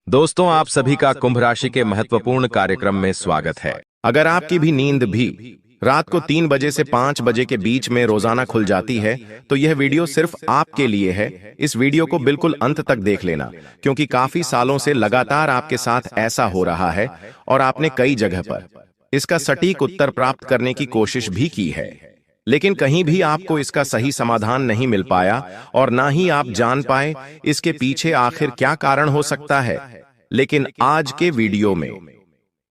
दोस्तों, आप सभी का कुंभ राशि के महत्वपूर्ण कार्यक्रम में स्वागत है। अगर आपकी भी नींद भी रात को 3 बजे से 5 बजे के बीच में रोजाना खुल जाती है, तो यह वीडियो सिर्फ आपके लिए है। इस वीडियो को बिल्कुल अंत तक देख लेना, क्योंकि काफी सालों से लगातार आपके साथ ऐसा हो रहा है और आपने कई जगह पर इसका सटीक उत्तर प्राप्त करने की कोशिश भी की है, लेकिन कहीं भी आपको इसका सही समाधान नहीं मिल पाया और ना ही आप जान पाए इसके पीछे आखिर क्या कारण हो सकता है। लेकिन आज के वीडियो में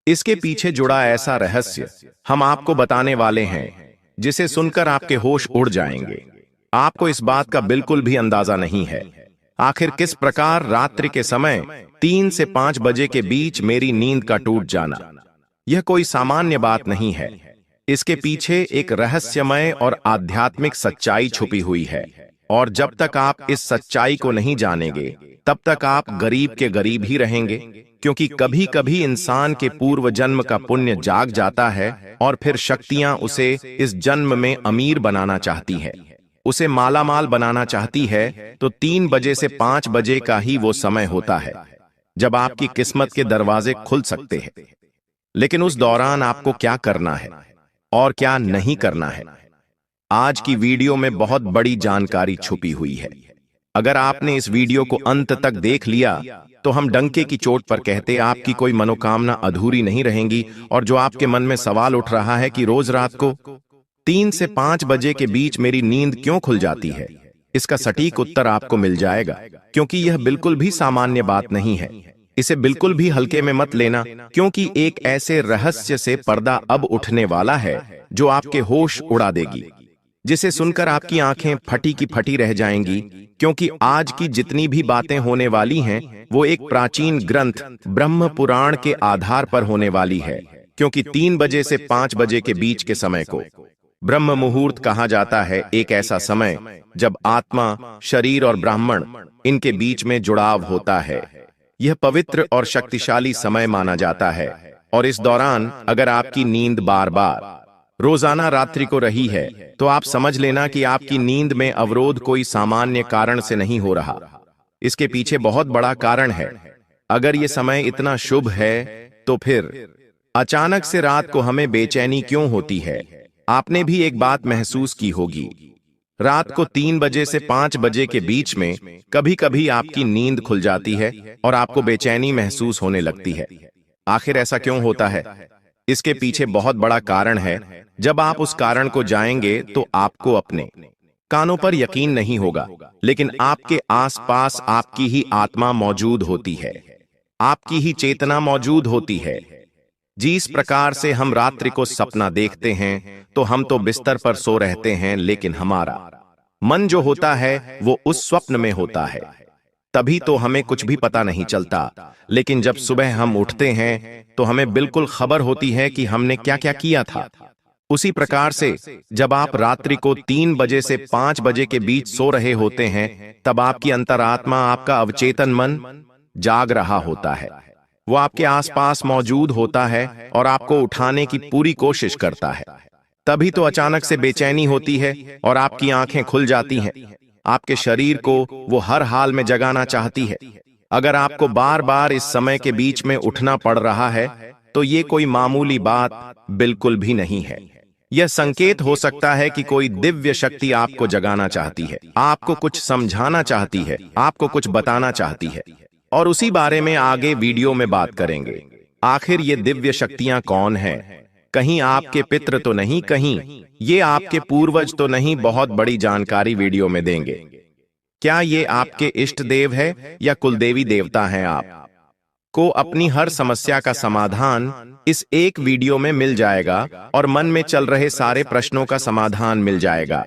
इसके पीछे जुड़ा ऐसा रहस्य हम आपको बताने वाले हैं जिसे सुनकर आपके होश उड़ जाएंगे। आपको इस बात का बिल्कुल भी अंदाजा नहीं है आखिर किस प्रकार रात्रि के समय 3 से 5 बजे के बीच मेरी नींद का टूट जाना यह कोई सामान्य बात नहीं है। इसके पीछे एक रहस्यमय और आध्यात्मिक सच्चाई छुपी हुई है, और जब तक आप इस सच्चाई को नहीं जानेंगे तब तक आप गरीब के गरीब ही रहेंगे, क्योंकि कभी कभी इंसान के पूर्व जन्म का पुण्य जाग जाता है और फिर शक्तियां उसे इस जन्म में अमीर बनाना चाहती है, उसे मालामाल बनाना चाहती है। तो 3 बजे से 5 बजे का ही वो समय होता है जब आपकी किस्मत के दरवाजे खुल सकते हैं। लेकिन उस दौरान आपको क्या करना है और क्या नहीं करना है, आज की वीडियो में बहुत बड़ी जानकारी छुपी हुई है। अगर आपने इस वीडियो को अंत तक देख लिया तो हम डंके की चोट पर कहते आपकी कोई मनोकामना अधूरी नहीं रहेंगी। और जो आपके मन में सवाल उठ रहा है कि रोज रात को 3 से 5 बजे के बीच मेरी नींद क्यों खुल जाती है, इसका सटीक उत्तर आपको मिल जाएगा, क्योंकि यह बिल्कुल भी सामान्य बात नहीं है। इसे बिल्कुल भी हल्के में मत लेना, क्योंकि एक ऐसे रहस्य से पर्दा अब उठने वाला है जो आपके होश उड़ा देगी, जिसे सुनकर आपकी आंखें फटी की फटी रह जाएंगी। क्योंकि आज की जितनी भी बातें होने वाली हैं वो एक प्राचीन ग्रंथ ब्रह्म पुराण के आधार पर होने वाली है। क्योंकि 3 बजे से 5 बजे के बीच के समय को ब्रह्म मुहूर्त कहा जाता है, एक ऐसा समय जब आत्मा, शरीर और ब्राह्मण इनके बीच में जुड़ाव होता है। यह पवित्र और शक्तिशाली समय माना जाता है, और इस दौरान अगर आपकी नींद बार बार रोजाना रात्रि को रही है तो आप समझ लेना कि आपकी नींद में अवरोध कोई सामान्य कारण से नहीं हो रहा। इसके पीछे बहुत बड़ा कारण है। अगर यह समय इतना शुभ है तो फिर अचानक से रात को हमें बेचैनी क्यों होती है? आपने भी एक बात महसूस की होगी, रात को 3 बजे से 5 बजे के बीच में कभी कभी आपकी नींद खुल जाती है और आपको बेचैनी महसूस होने लगती है। आखिर ऐसा क्यों होता है? इसके पीछे बहुत बड़ा कारण है। जब आप उस कारण को जाएंगे तो आपको अपने कानों पर यकीन नहीं होगा, लेकिन आपके आसपास आपकी ही आत्मा मौजूद होती है, आपकी ही चेतना मौजूद होती है। जिस प्रकार से हम रात्रि को सपना देखते हैं तो हम तो बिस्तर पर सो रहते हैं, लेकिन हमारा मन जो होता है वो उस स्वप्न में होता है। तभी तो हमें कुछ भी पता नहीं चलता, लेकिन जब सुबह हम उठते हैं तो हमें बिल्कुल खबर होती है कि हमने क्या क्या किया था। उसी प्रकार से जब आप रात्रि को 3 बजे से 5 बजे के बीच सो रहे होते हैं, तब आपकी अंतरात्मा, आपका अवचेतन मन जाग रहा होता है। वो आपके आसपास मौजूद होता है और आपको उठाने की पूरी कोशिश करता है। तभी तो अचानक से बेचैनी होती है और आपकी आंखें खुल जाती हैं। आपके शरीर को वो हर हाल में जगाना चाहती है। अगर आपको बार बार इस समय के बीच में उठना पड़ रहा है तो ये कोई मामूली बात बिल्कुल भी नहीं है। यह संकेत हो सकता है कि कोई दिव्य शक्ति आपको जगाना चाहती है, आपको कुछ समझाना चाहती है, आपको कुछ बताना चाहती है। और उसी बारे में आगे वीडियो में बात करेंगे। आखिर ये दिव्य शक्तियां कौन हैं? कहीं आपके पितृ तो नहीं, कहीं ये आपके पूर्वज तो नहीं? बहुत बड़ी जानकारी वीडियो में देंगे। क्या ये आपके इष्ट देव है या कुलदेवी देवता हैं? आप को अपनी हर समस्या का समाधान इस एक वीडियो में मिल जाएगा और मन में चल रहे सारे प्रश्नों का समाधान मिल जाएगा।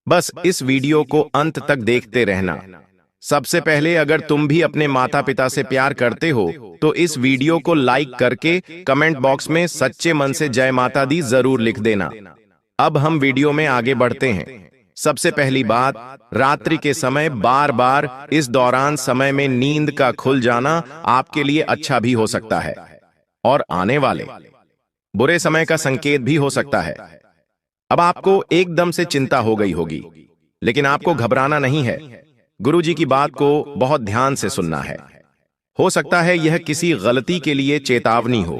बस इस वीडियो को अंत तक देखते रहना। सबसे पहले, अगर तुम भी अपने माता पिता से प्यार करते हो तो इस वीडियो को लाइक करके कमेंट बॉक्स में सच्चे मन से जय माता दी जरूर लिख देना। अब हम वीडियो में आगे बढ़ते हैं। सबसे पहली बात, रात्रि के समय बार बार इस दौरान समय में नींद का खुल जाना आपके लिए अच्छा भी हो सकता है और आने वाले बुरे समय का संकेत भी हो सकता है। अब आपको एकदम से चिंता हो गई होगी, लेकिन आपको घबराना नहीं है। गुरुजी की बात को बहुत ध्यान से सुनना है। हो सकता है यह किसी गलती के लिए चेतावनी हो,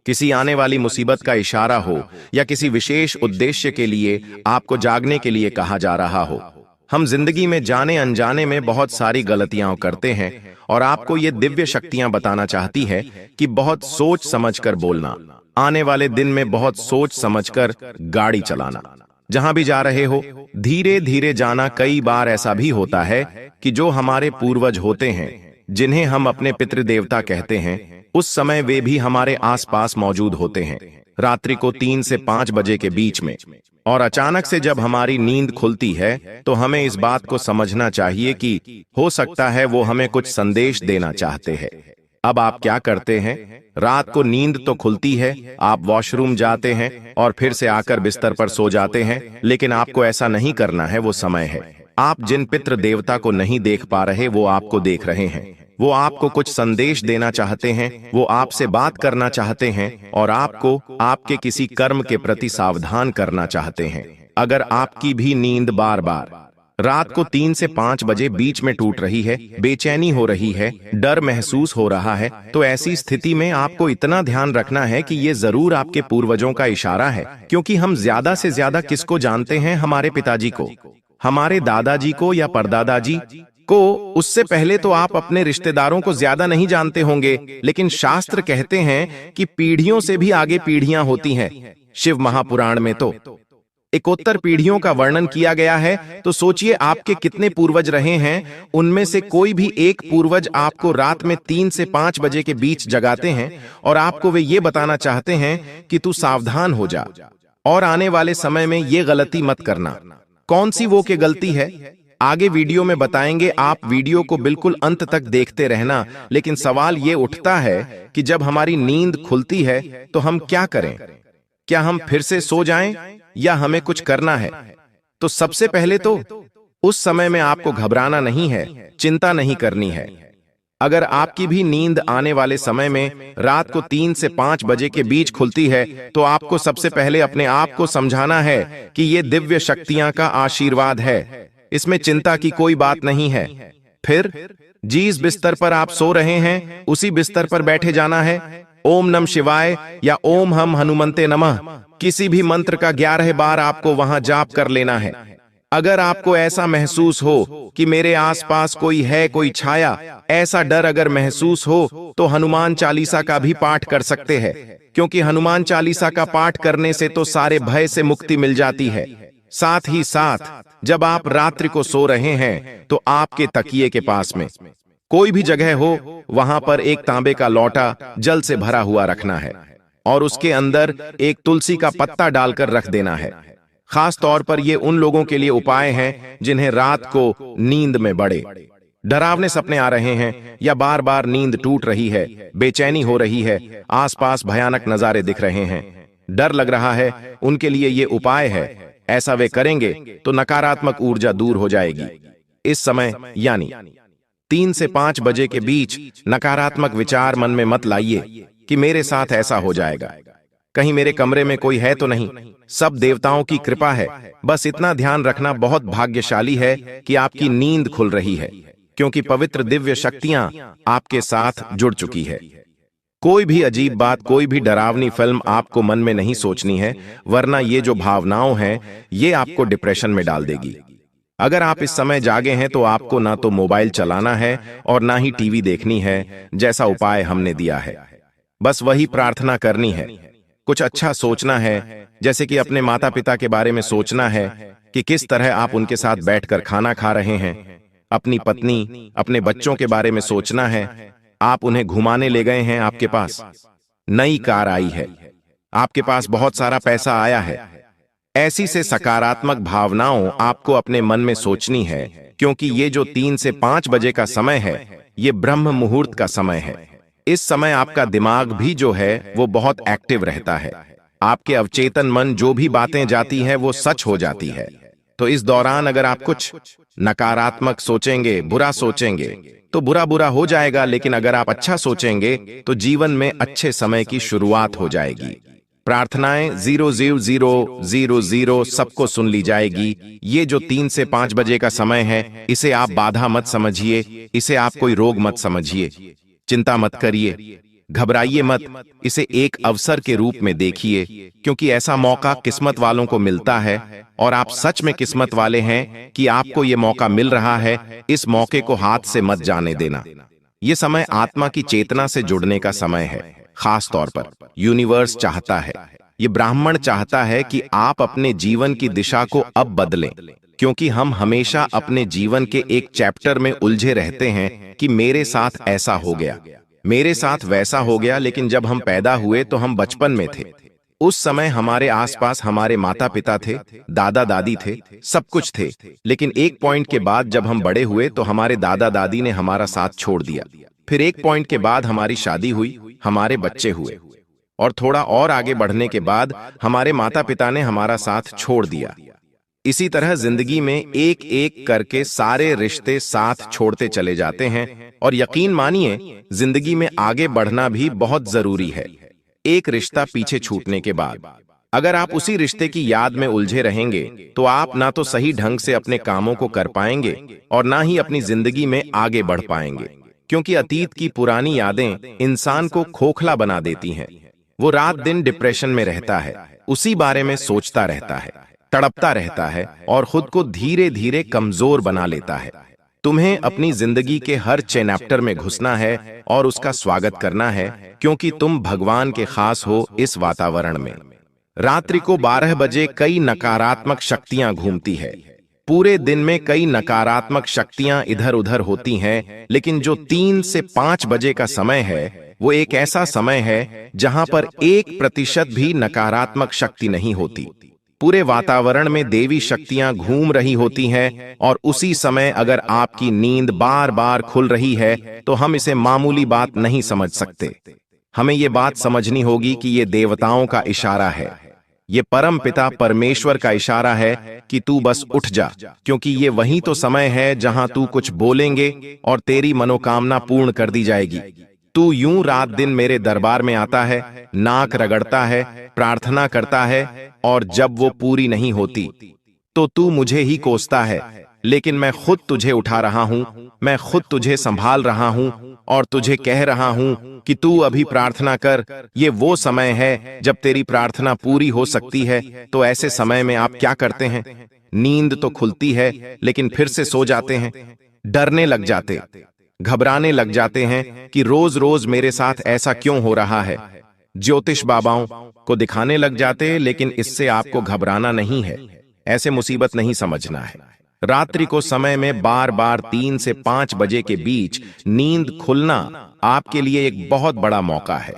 किसी आने वाली मुसीबत का इशारा हो, या किसी विशेष उद्देश्य के लिए आपको जागने के लिए कहा जा रहा हो। हम जिंदगी में जाने अनजाने में बहुत सारी गलतियां करते हैं और आपको ये दिव्य शक्तियां बताना चाहती है कि बहुत सोच समझकर बोलना, आने वाले दिन में बहुत सोच समझकर गाड़ी चलाना, जहां भी जा रहे हो धीरे धीरे जाना। कई बार ऐसा भी होता है कि जो हमारे पूर्वज होते हैं, जिन्हें हम अपने पितृदेवता कहते हैं, उस समय वे भी हमारे आसपास मौजूद होते हैं, रात्रि को 3 से 5 बजे के बीच में। और अचानक से जब हमारी नींद खुलती है तो हमें इस बात को समझना चाहिए कि हो सकता है वो हमें कुछ संदेश देना चाहते हैं। अब आप क्या करते हैं? रात को नींद तो खुलती है, आप वॉशरूम जाते हैं और फिर से आकर बिस्तर पर सो जाते हैं, लेकिन आपको ऐसा नहीं करना है। वो समय है, आप जिन पितृ देवता को नहीं देख पा रहे वो आपको देख रहे हैं। वो आपको कुछ संदेश देना चाहते हैं, वो आपसे बात करना चाहते हैं और आपको आपके किसी कर्म के प्रति सावधान करना चाहते हैं। अगर आपकी भी नींद बार बार रात को 3 से 5 बजे बीच में टूट रही है, बेचैनी हो रही है, डर महसूस हो रहा है, तो ऐसी स्थिति में आपको इतना ध्यान रखना है कि ये जरूर आपके पूर्वजों का इशारा है। क्योंकि हम ज्यादा से ज्यादा किसको जानते हैं? हमारे पिताजी को, हमारे दादाजी को या परदादाजी को। उससे पहले तो आप अपने रिश्तेदारों को ज्यादा नहीं जानते होंगे, लेकिन शास्त्र कहते हैं कि पीढ़ियों से भी आगे पीढ़ियां होती हैं। शिव महापुराण में तो 71 पीढ़ियों का वर्णन किया गया है। तो सोचिए आपके कितने पूर्वज रहे हैं। उनमें से कोई भी एक पूर्वज आपको रात में 3 से 5 बजे के बीच जगाते हैं और आपको वे ये बताना चाहते हैं कि तू सावधान हो जा और आने वाले समय में ये गलती मत करना। कौन सी वो के गलती है, आगे वीडियो में बताएंगे। आप वीडियो को बिल्कुल अंत तक देखते रहना। लेकिन सवाल ये उठता है कि जब हमारी नींद खुलती है तो हम क्या करें? क्या हम फिर से सो जाएं या हमें कुछ करना है? तो सबसे पहले तो उस समय में आपको घबराना नहीं है, चिंता नहीं करनी है। अगर आपकी भी नींद आने वाले समय में रात को 3 से 5 बजे के बीच खुलती है तो आपको सबसे पहले अपने आप को समझाना है कि ये दिव्य शक्तियां का आशीर्वाद है, इसमें चिंता की कोई बात नहीं है। फिर जिस बिस्तर पर आप सो रहे हैं उसी बिस्तर पर बैठे जाना है। ओम नमः शिवाय या ओम हम हनुमंते नमः, किसी भी मंत्र का 11 बार आपको वहां जाप कर लेना है। अगर आपको ऐसा महसूस हो कि मेरे आसपास कोई है, कोई छाया, ऐसा डर अगर महसूस हो तो हनुमान चालीसा का भी पाठ कर सकते हैं। क्योंकि हनुमान चालीसा का पाठ करने से तो सारे भय से मुक्ति मिल जाती है। साथ ही साथ जब आप रात्रि को सो रहे हैं तो आपके तकिए के पास में कोई भी जगह हो, वहां पर एक तांबे का लोटा जल से भरा हुआ रखना है और उसके अंदर एक तुलसी का पत्ता डालकर रख देना है। खास तौर पर ये उन लोगों के लिए उपाय हैं जिन्हें रात को नींद में बड़े डरावने सपने आ रहे हैं या बार बार नींद टूट रही है, बेचैनी हो रही है, आसपास भयानक नजारे दिख रहे हैं, डर लग रहा है, उनके लिए ये उपाय है। ऐसा वे करेंगे तो नकारात्मक ऊर्जा दूर हो जाएगी। इस समय यानी 3 से 5 बजे के बीच नकारात्मक विचार मन में मत लाइए कि मेरे साथ ऐसा हो जाएगा, कहीं मेरे कमरे में कोई है तो नहीं। सब देवताओं की कृपा है। बस इतना ध्यान रखना बहुत भाग्यशाली है कि आपकी नींद खुल रही है, क्योंकि पवित्र दिव्य शक्तियां आपके साथ जुड़ चुकी है। कोई भी अजीब बात, कोई भी डरावनी फिल्म आपको मन में नहीं सोचनी है, वरना ये जो भावनाओं हैं ये आपको डिप्रेशन में डाल देगी। अगर आप इस समय जागे हैं तो आपको ना तो मोबाइल चलाना है और ना ही टीवी देखनी है, जैसा उपाय हमने दिया है। बस वही प्रार्थना करनी है, कुछ अच्छा सोचना है, जैसे कि अपने माता पिता के बारे में सोचना है कि किस तरह आप उनके साथ बैठकर खाना खा रहे हैं। अपनी पत्नी, अपने बच्चों के बारे में सोचना है। आप उन्हें घुमाने ले गए हैं, आपके पास नई कार आई है, आपके पास बहुत सारा पैसा आया है। ऐसी से सकारात्मक भावनाओं आपको अपने मन में सोचनी है, क्योंकि ये जो 3 से 5 बजे का समय है ये ब्रह्म मुहूर्त का समय है। इस समय आपका दिमाग भी जो है वो बहुत एक्टिव रहता है। आपके अवचेतन मन जो भी बातें जाती हैं वो सच हो जाती है। तो इस दौरान अगर आप कुछ नकारात्मक सोचेंगे, बुरा सोचेंगे तो बुरा बुरा हो जाएगा, लेकिन अगर आप अच्छा सोचेंगे तो जीवन में अच्छे समय की शुरुआत हो जाएगी। प्रार्थनाएं 00000 सबको सुन ली जाएगी। ये जो 3 से 5 बजे का समय है इसे आप बाधा मत समझिए, इसे आप कोई रोग मत समझिए। चिंता मत करिए, घबराइए मत, इसे एक अवसर के रूप में देखिए, क्योंकि ऐसा मौका किस्मत वालों को मिलता है और आप सच में किस्मत वाले हैं कि आपको ये मौका मिल रहा है। इस मौके को हाथ से मत जाने देना। ये समय आत्मा की चेतना से जुड़ने का समय है। खास तौर पर यूनिवर्स चाहता है, ये ब्राह्मण चाहता है कि आप अपने जीवन की दिशा को अब बदलें, क्योंकि हम हमेशा अपने जीवन के एक चैप्टर में उलझे रहते हैं कि मेरे साथ ऐसा हो गया, मेरे साथ वैसा हो गया। लेकिन जब हम पैदा हुए तो हम बचपन में थे। उस समय हमारे आसपास हमारे माता पिता थे, दादा दादी थे, सब कुछ थे। लेकिन एक पॉइंट के बाद जब हम बड़े हुए तो हमारे दादा दादी ने हमारा साथ छोड़ दिया। फिर एक पॉइंट के बाद हमारी शादी हुई, हमारे बच्चे हुए, और थोड़ा और आगे बढ़ने के बाद हमारे माता पिता ने हमारा साथ छोड़ दिया। इसी तरह जिंदगी में एक एक करके सारे रिश्ते साथ छोड़ते चले जाते हैं। और यकीन मानिए, जिंदगी में आगे बढ़ना भी बहुत जरूरी है। एक रिश्ता पीछे छूटने के बाद अगर आप उसी रिश्ते की याद में उलझे रहेंगे तो आप ना तो सही ढंग से अपने कामों को कर पाएंगे और ना ही अपनी जिंदगी में आगे बढ़ पाएंगे, क्योंकि अतीत की पुरानी यादें इंसान को खोखला बना देती हैं। वो रात दिन डिप्रेशन में रहता है, उसी बारे में सोचता रहता है, तड़पता रहता है और खुद को धीरे धीरे कमजोर बना लेता है। तुम्हें अपनी जिंदगी के हर चैप्टर में घुसना है और उसका स्वागत करना है, क्योंकि तुम भगवान के खास हो। इस वातावरण में रात्रि को 12 बजे कई नकारात्मक शक्तियां घूमती है। पूरे दिन में कई नकारात्मक शक्तियां इधर उधर होती हैं, लेकिन जो 3 से 5 बजे का समय है वो एक ऐसा समय है जहां पर 1% भी नकारात्मक शक्ति नहीं होती। पूरे वातावरण में देवी शक्तियां घूम रही होती हैं और उसी समय अगर आपकी नींद बार बार खुल रही है तो हम इसे मामूली बात नहीं समझ सकते। हमें ये बात समझनी होगी कि ये देवताओं का इशारा है, ये परम पिता परमेश्वर का इशारा है कि तू बस उठ जा, क्योंकि ये वही तो समय है जहां तू कुछ बोलेंगे और तेरी मनोकामना पूर्ण कर दी जाएगी। तू यूं रात दिन मेरे दरबार में आता है, नाक रगड़ता है, प्रार्थना करता है, और जब वो पूरी नहीं होती तो तू मुझे ही कोसता है। लेकिन मैं खुद तुझे उठा रहा हूं, मैं खुद तुझे संभाल रहा हूं और तुझे कह रहा हूं कि तू अभी प्रार्थना कर। ये वो समय है जब तेरी प्रार्थना पूरी हो सकती है। तो ऐसे समय में आप क्या करते हैं? नींद तो खुलती है लेकिन फिर से सो जाते हैं, डरने लग जाते, घबराने लग जाते हैं कि रोज रोज मेरे साथ ऐसा क्यों हो रहा है। ज्योतिष बाबाओं को दिखाने लग जाते, लेकिन इससे आपको घबराना नहीं है, ऐसे मुसीबत नहीं समझना है। रात्रि को समय में बार बार 3 से 5 बजे के बीच नींद खुलना आपके लिए एक बहुत बड़ा मौका है।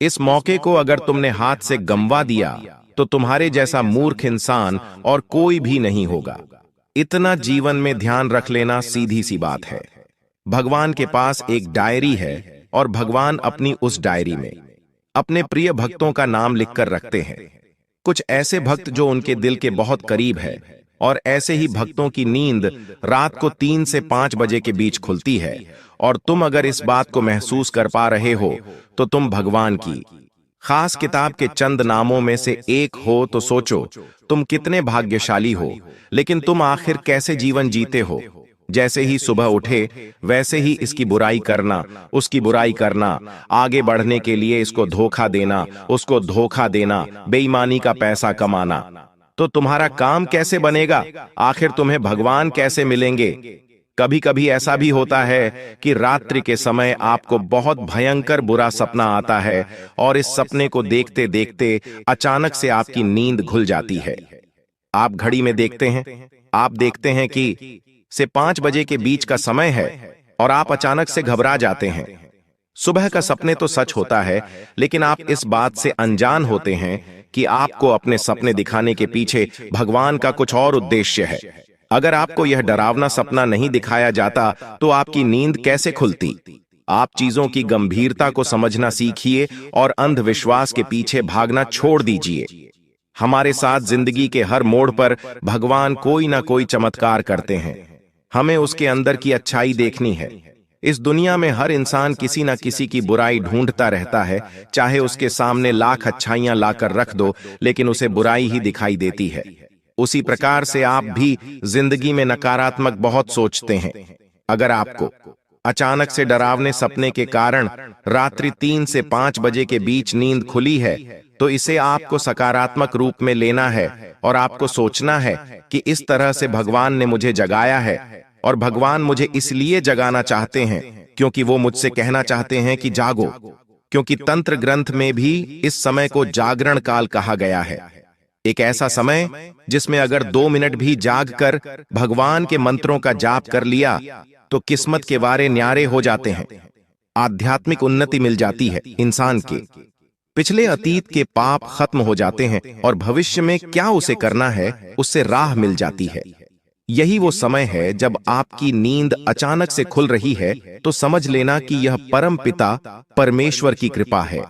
इस मौके को अगर तुमने हाथ से गंवा दिया तो तुम्हारे जैसा मूर्ख इंसान और कोई भी नहीं होगा। इतना जीवन में ध्यान रख लेना सीधी सी बात है। भगवान के पास एक डायरी है और भगवान अपनी उस डायरी में अपने प्रिय भक्तों का नाम लिखकर रखते हैं। कुछ ऐसे भक्त जो उनके दिल के बहुत करीब है, और ऐसे ही भक्तों की नींद रात को 3 से 5 बजे के बीच खुलती है। और तुम अगर इस बात को महसूस कर पा रहे हो तो तुम भगवान की खास किताब के चंद नामों में से एक हो। तो सोचो तुम कितने भाग्यशाली हो। लेकिन तुम आखिर कैसे जीवन जीते हो? जैसे ही सुबह उठे वैसे ही इसकी बुराई करना, उसकी बुराई करना, आगे बढ़ने के लिए इसको धोखा देना, उसको धोखा देना, बेईमानी का पैसा कमाना। तो तुम्हारा काम कैसे बनेगा? आखिर तुम्हें भगवान कैसे मिलेंगे? कभी कभी ऐसा भी होता है कि रात्रि के समय आपको बहुत भयंकर बुरा सपना आता है और इस सपने को देखते देखते अचानक से आपकी नींद खुल जाती है। आप घड़ी में देखते हैं, आप देखते हैं कि से 5 बजे के बीच का समय है और आप अचानक से घबरा जाते हैं। सुबह का सपने तो सच होता है, लेकिन आप इस बात से अनजान होते हैं कि आपको अपने सपने दिखाने के पीछे भगवान का कुछ और उद्देश्य है। अगर आपको यह डरावना सपना नहीं दिखाया जाता तो आपकी नींद कैसे खुलती? आप चीजों की गंभीरता को समझना सीखिए और अंधविश्वास के पीछे भागना छोड़ दीजिए। हमारे साथ जिंदगी के हर मोड़ पर भगवान कोई ना कोई चमत्कार करते हैं। हमें उसके अंदर की अच्छाई देखनी है। इस दुनिया में हर इंसान किसी न किसी की बुराई ढूंढता रहता है, चाहे उसके सामने लाख अच्छाइयां लाकर रख दो, लेकिन उसे बुराई ही दिखाई देती है। उसी प्रकार से आप भी जिंदगी में नकारात्मक बहुत सोचते हैं। अगर आपको अचानक से डरावने सपने के कारण रात्रि 3 से 5 बजे के बीच नींद खुली है, तो इसे आपको सकारात्मक रूप में लेना है और आपको सोचना है कि इस तरह से भगवान ने मुझे जगाया है और भगवान मुझे इसलिए जगाना चाहते हैं क्योंकि वो मुझसे कहना चाहते हैं कि जागो, क्योंकि तंत्र ग्रंथ में भी इस समय को जागरण काल कहा गया है। एक ऐसा समय जिसमें अगर 2 मिनट भी जाग कर भगवान के मंत्रों का जाप कर लिया तो किस्मत के वारे न्यारे हो जाते हैं, आध्यात्मिक उन्नति मिल जाती है, इंसान के पिछले अतीत के पाप खत्म हो जाते हैं और भविष्य में क्या उसे करना है उससे राह मिल जाती है। यही वो समय है जब आपकी नींद अचानक से खुल रही है तो समझ लेना कि यह परम पिता परमेश्वर की कृपा है।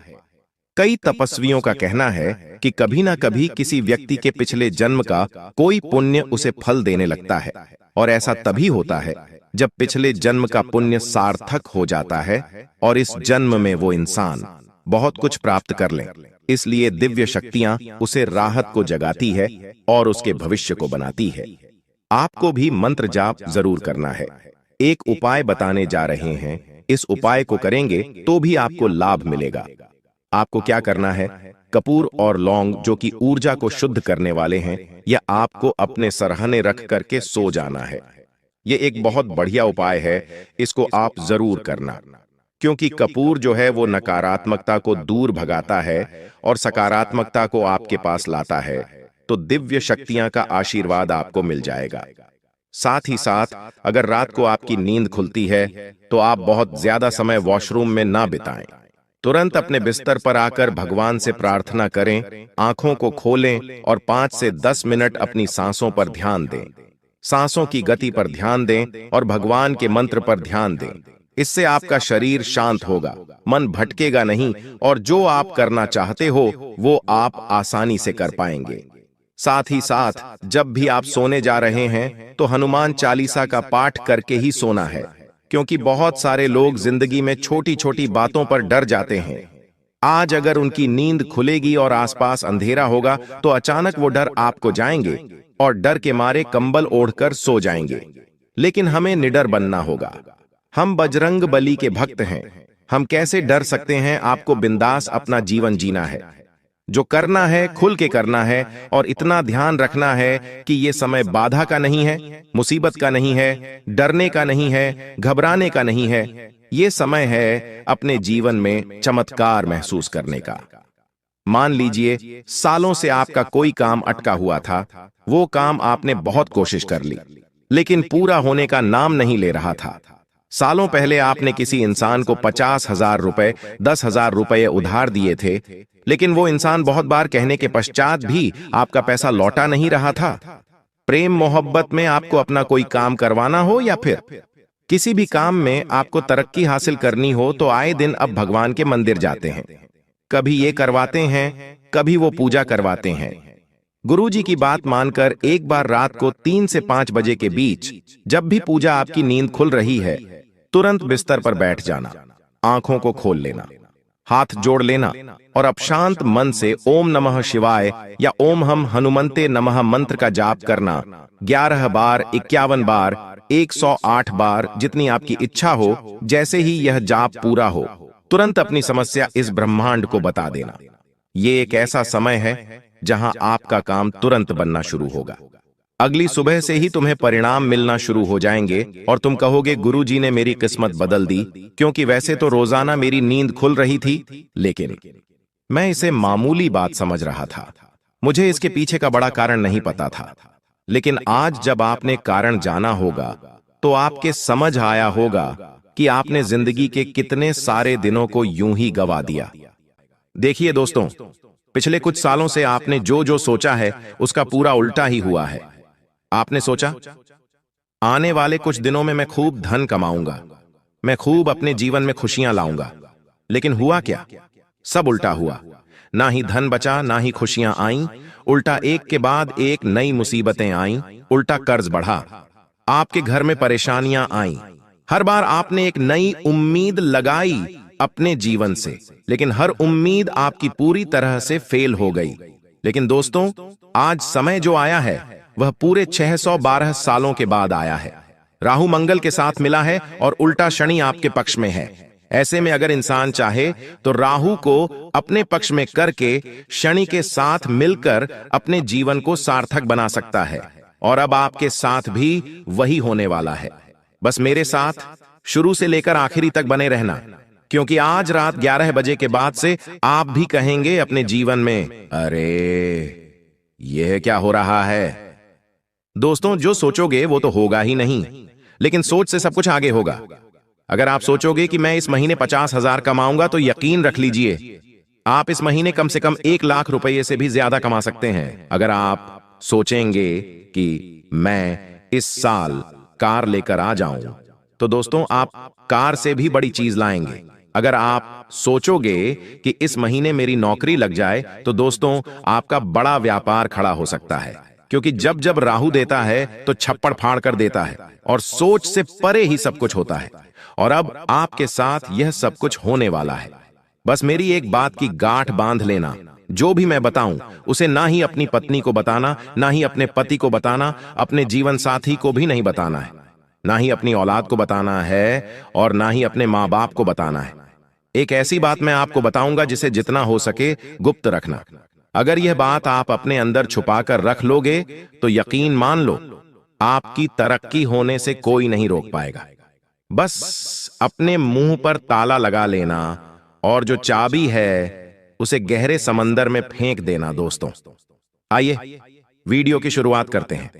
कई तपस्वियों का कहना है कि कभी ना कभी किसी व्यक्ति के पिछले जन्म का कोई पुण्य उसे फल देने लगता है, और ऐसा तभी होता है जब पिछले जन्म का पुण्य सार्थक हो जाता है और इस जन्म में वो इंसान बहुत कुछ प्राप्त कर ले। इसलिए दिव्य शक्तियां उसे राहत को जगाती है और उसके भविष्य को बनाती है। आपको भी मंत्र जाप जरूर करना है। एक उपाय बताने जा रहे हैं, इस उपाय को करेंगे तो भी आपको लाभ मिलेगा। आपको क्या करना है, कपूर और लौंग जो कि ऊर्जा को शुद्ध करने वाले हैं, यह आपको अपने सरहने रख करके सो जाना है। ये एक बहुत बढ़िया उपाय है, इसको आप जरूर करना, क्योंकि कपूर जो है वो नकारात्मकता को दूर भगाता है और सकारात्मकता को आपके पास लाता है, तो दिव्य शक्तियां का आशीर्वाद आपको मिल जाएगा। साथ ही साथ अगर रात को आपकी नींद खुलती है तो आप बहुत ज्यादा समय वॉशरूम में ना बिताएं। तुरंत अपने बिस्तर पर आकर भगवान से प्रार्थना करें, आंखों को खोलें और 5 से 10 मिनट अपनी सांसों पर ध्यान दें। सांसों की गति पर ध्यान दें और भगवान के मंत्र पर ध्यान दें। इससे आपका शरीर शांत होगा, मन भटकेगा नहीं और जो आप करना चाहते हो वो आप आसानी से कर पाएंगे। साथ ही साथ जब भी आप सोने जा रहे हैं तो हनुमान चालीसा का पाठ करके ही सोना है, क्योंकि बहुत सारे लोग जिंदगी में छोटी छोटी बातों पर डर जाते हैं। आज अगर उनकी नींद खुलेगी और आसपास अंधेरा होगा तो अचानक वो डर आपको जाएंगे और डर के मारे कंबल ओढ़कर सो जाएंगे। लेकिन हमें निडर बनना होगा। हम बजरंग बली के भक्त हैं, हम कैसे डर सकते हैं। आपको बिंदास अपना जीवन जीना है, जो करना है खुल के करना है और इतना ध्यान रखना है कि ये समय बाधा का नहीं है, मुसीबत का नहीं है, डरने का नहीं है, घबराने का नहीं है। ये समय है अपने जीवन में चमत्कार महसूस करने का। मान लीजिए सालों से आपका कोई काम अटका हुआ था, वो काम आपने बहुत कोशिश कर ली लेकिन पूरा होने का नाम नहीं ले रहा था। सालों पहले आपने किसी इंसान को 50,000 रुपए, 10,000 रुपए उधार दिए थे, लेकिन वो इंसान बहुत बार कहने के पश्चात भी आपका पैसा लौटा नहीं रहा था। प्रेम मोहब्बत में आपको अपना कोई काम करवाना हो या फिर किसी भी काम में आपको तरक्की हासिल करनी हो तो आए दिन अब भगवान के मंदिर जाते हैं। कभी ये करवाते हैं, कभी वो पूजा करवाते हैं। गुरुजी की बात मानकर एक बार रात को 3 से 5 बजे के बीच जब भी पूजा आपकी नींद खुल रही है, तुरंत बिस्तर पर बैठ जाना, आंखों को खोल लेना, हाथ जोड़ लेना और अब शांत मन से ओम नमः शिवाय या ओम हम हनुमंते नमः मंत्र का जाप करना 11 बार, 51 बार, 108 बार, जितनी आपकी इच्छा हो। जैसे ही यह जाप पूरा हो तुरंत अपनी समस्या इस ब्रह्मांड को बता देना। ये एक ऐसा समय है जहां आपका काम तुरंत बनना शुरू होगा। अगली सुबह से ही तुम्हें परिणाम मिलना शुरू हो जाएंगे और तुम कहोगे गुरुजी ने मेरी किस्मत बदल दी, क्योंकि वैसे तो रोजाना मेरी नींद खुल रही थी लेकिन मैं इसे मामूली बात समझ रहा था, मुझे इसके पीछे का बड़ा कारण नहीं पता था। लेकिन आज जब आपने कारण जाना होगा तो आपके समझ आया होगा कि आपने जिंदगी के कितने सारे दिनों को यूं ही गवा दिया। देखिए दोस्तों, पिछले कुछ सालों से आपने जो जो सोचा है उसका पूरा उल्टा ही हुआ है। आपने सोचा आने वाले कुछ दिनों में मैं खूब धन कमाऊंगा, मैं खूब अपने जीवन में खुशियां लाऊंगा, लेकिन हुआ क्या? सब उल्टा हुआ। ना ही धन बचा, ना ही खुशियां आईं, उल्टा एक के बाद एक नई मुसीबतें आईं, उल्टा कर्ज बढ़ा, आपके घर में परेशानियां आईं। हर बार आपने एक नई उम्मीद लगाई अपने जीवन से, लेकिन हर उम्मीद आपकी पूरी तरह से फेल हो गई। लेकिन दोस्तों, आज समय जो आया है वह पूरे 612 सालों के बाद आया है। राहु मंगल के साथ मिला है और उल्टा शनि आपके पक्ष में है। ऐसे में अगर इंसान चाहे तो राहु को अपने पक्ष में करके शनि के साथ मिलकर अपने जीवन को सार्थक बना सकता है। और अब आपके साथ भी वही होने वाला है। बस मेरे साथ शुरू से लेकर आखिरी तक बने रहना, क्योंकि आज रात 11 बजे के बाद से आप भी कहेंगे अपने जीवन में, अरे यह क्या हो रहा है। दोस्तों, जो सोचोगे वो तो होगा ही नहीं, लेकिन सोच से सब कुछ आगे होगा। अगर आप सोचोगे कि मैं इस महीने 50,000 कमाऊंगा, तो यकीन रख लीजिए आप इस महीने कम से कम 1 लाख रुपए से भी ज्यादा कमा सकते हैं। अगर आप सोचेंगे कि मैं इस साल कार लेकर आ जाऊं, तो दोस्तों आप कार से भी बड़ी चीज लाएंगे। अगर आप सोचोगे कि इस महीने मेरी नौकरी लग जाए, तो दोस्तों आपका बड़ा व्यापार खड़ा हो सकता है, क्योंकि जब जब राहु देता है तो छप्पड़ फाड़ कर देता है और सोच से परे ही सब कुछ होता है। और अब आपके साथ यह सब कुछ होने वाला है। बस मेरी एक बात की गांठ बांध लेना, जो भी मैं बताऊं उसे ना ही अपनी पत्नी को बताना, ना ही अपने पति को बताना, अपने जीवन साथी को भी नहीं बताना है, ना ही अपनी औलाद को बताना है, और ना ही अपने माँ बाप को बताना है। एक ऐसी बात मैं आपको बताऊंगा जिसे जितना हो सके गुप्त रखना। अगर यह बात आप अपने अंदर छुपा कर रख लोगे, तो यकीन मान लो आपकी तरक्की होने से कोई नहीं रोक पाएगा। बस अपने मुंह पर ताला लगा लेना और जो चाबी है उसे गहरे समंदर में फेंक देना। दोस्तों आइए वीडियो की शुरुआत करते हैं।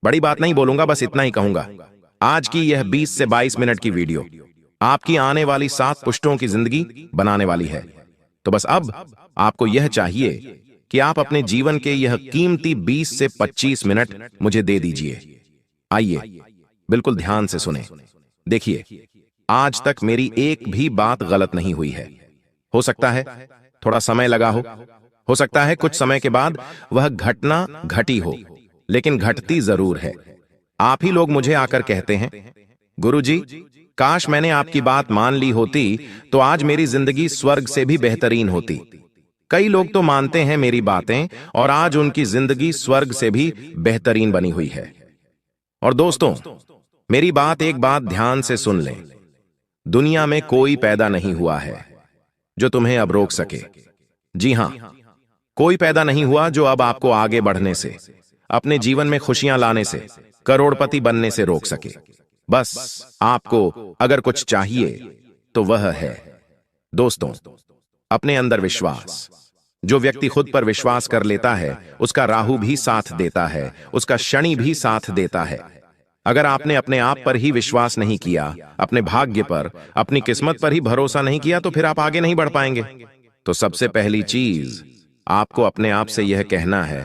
बड़ी बात नहीं बोलूंगा, बस इतना ही कहूंगा। आज की यह 20 से 22 मिनट की वीडियो आपकी आने वाली 7 पुश्तों की जिंदगी बनाने वाली है। तो बस अब आपको यह चाहिए कि आप अपने जीवन के यह कीमती 20 से 25 मिनट मुझे दे दीजिए। आइए बिल्कुल ध्यान से सुने। देखिए, आज तक मेरी एक भी बात गलत नहीं हुई है। हो सकता है थोड़ा समय लगा हो सकता है कुछ समय के बाद वह घटना घटी हो, लेकिन घटती जरूर है। आप ही लोग मुझे आकर कहते हैं, गुरुजी काश मैंने आपकी बात मान ली होती तो आज मेरी जिंदगी स्वर्ग से भी बेहतरीन होती। कई लोग तो मानते हैं मेरी बातें और आज उनकी जिंदगी स्वर्ग से भी बेहतरीन बनी हुई है। और दोस्तों, मेरी बात एक बात ध्यान से सुन लें। दुनिया में कोई पैदा नहीं हुआ है जो तुम्हें अब रोक सके। जी हां, कोई पैदा नहीं हुआ जो अब आपको आगे बढ़ने से, अपने जीवन में खुशियां लाने से, करोड़पति बनने से रोक सके। बस आपको अगर कुछ चाहिए तो वह है, दोस्तों, अपने अंदर विश्वास। जो व्यक्ति खुद पर विश्वास कर लेता है उसका राहु भी साथ देता है, उसका शनि भी साथ देता है। अगर आपने अपने आप पर ही विश्वास नहीं किया, अपने भाग्य पर, अपनी किस्मत पर ही भरोसा नहीं किया, तो फिर आप आगे नहीं बढ़ पाएंगे। तो सबसे पहली चीज आपको अपने आप से यह कहना है,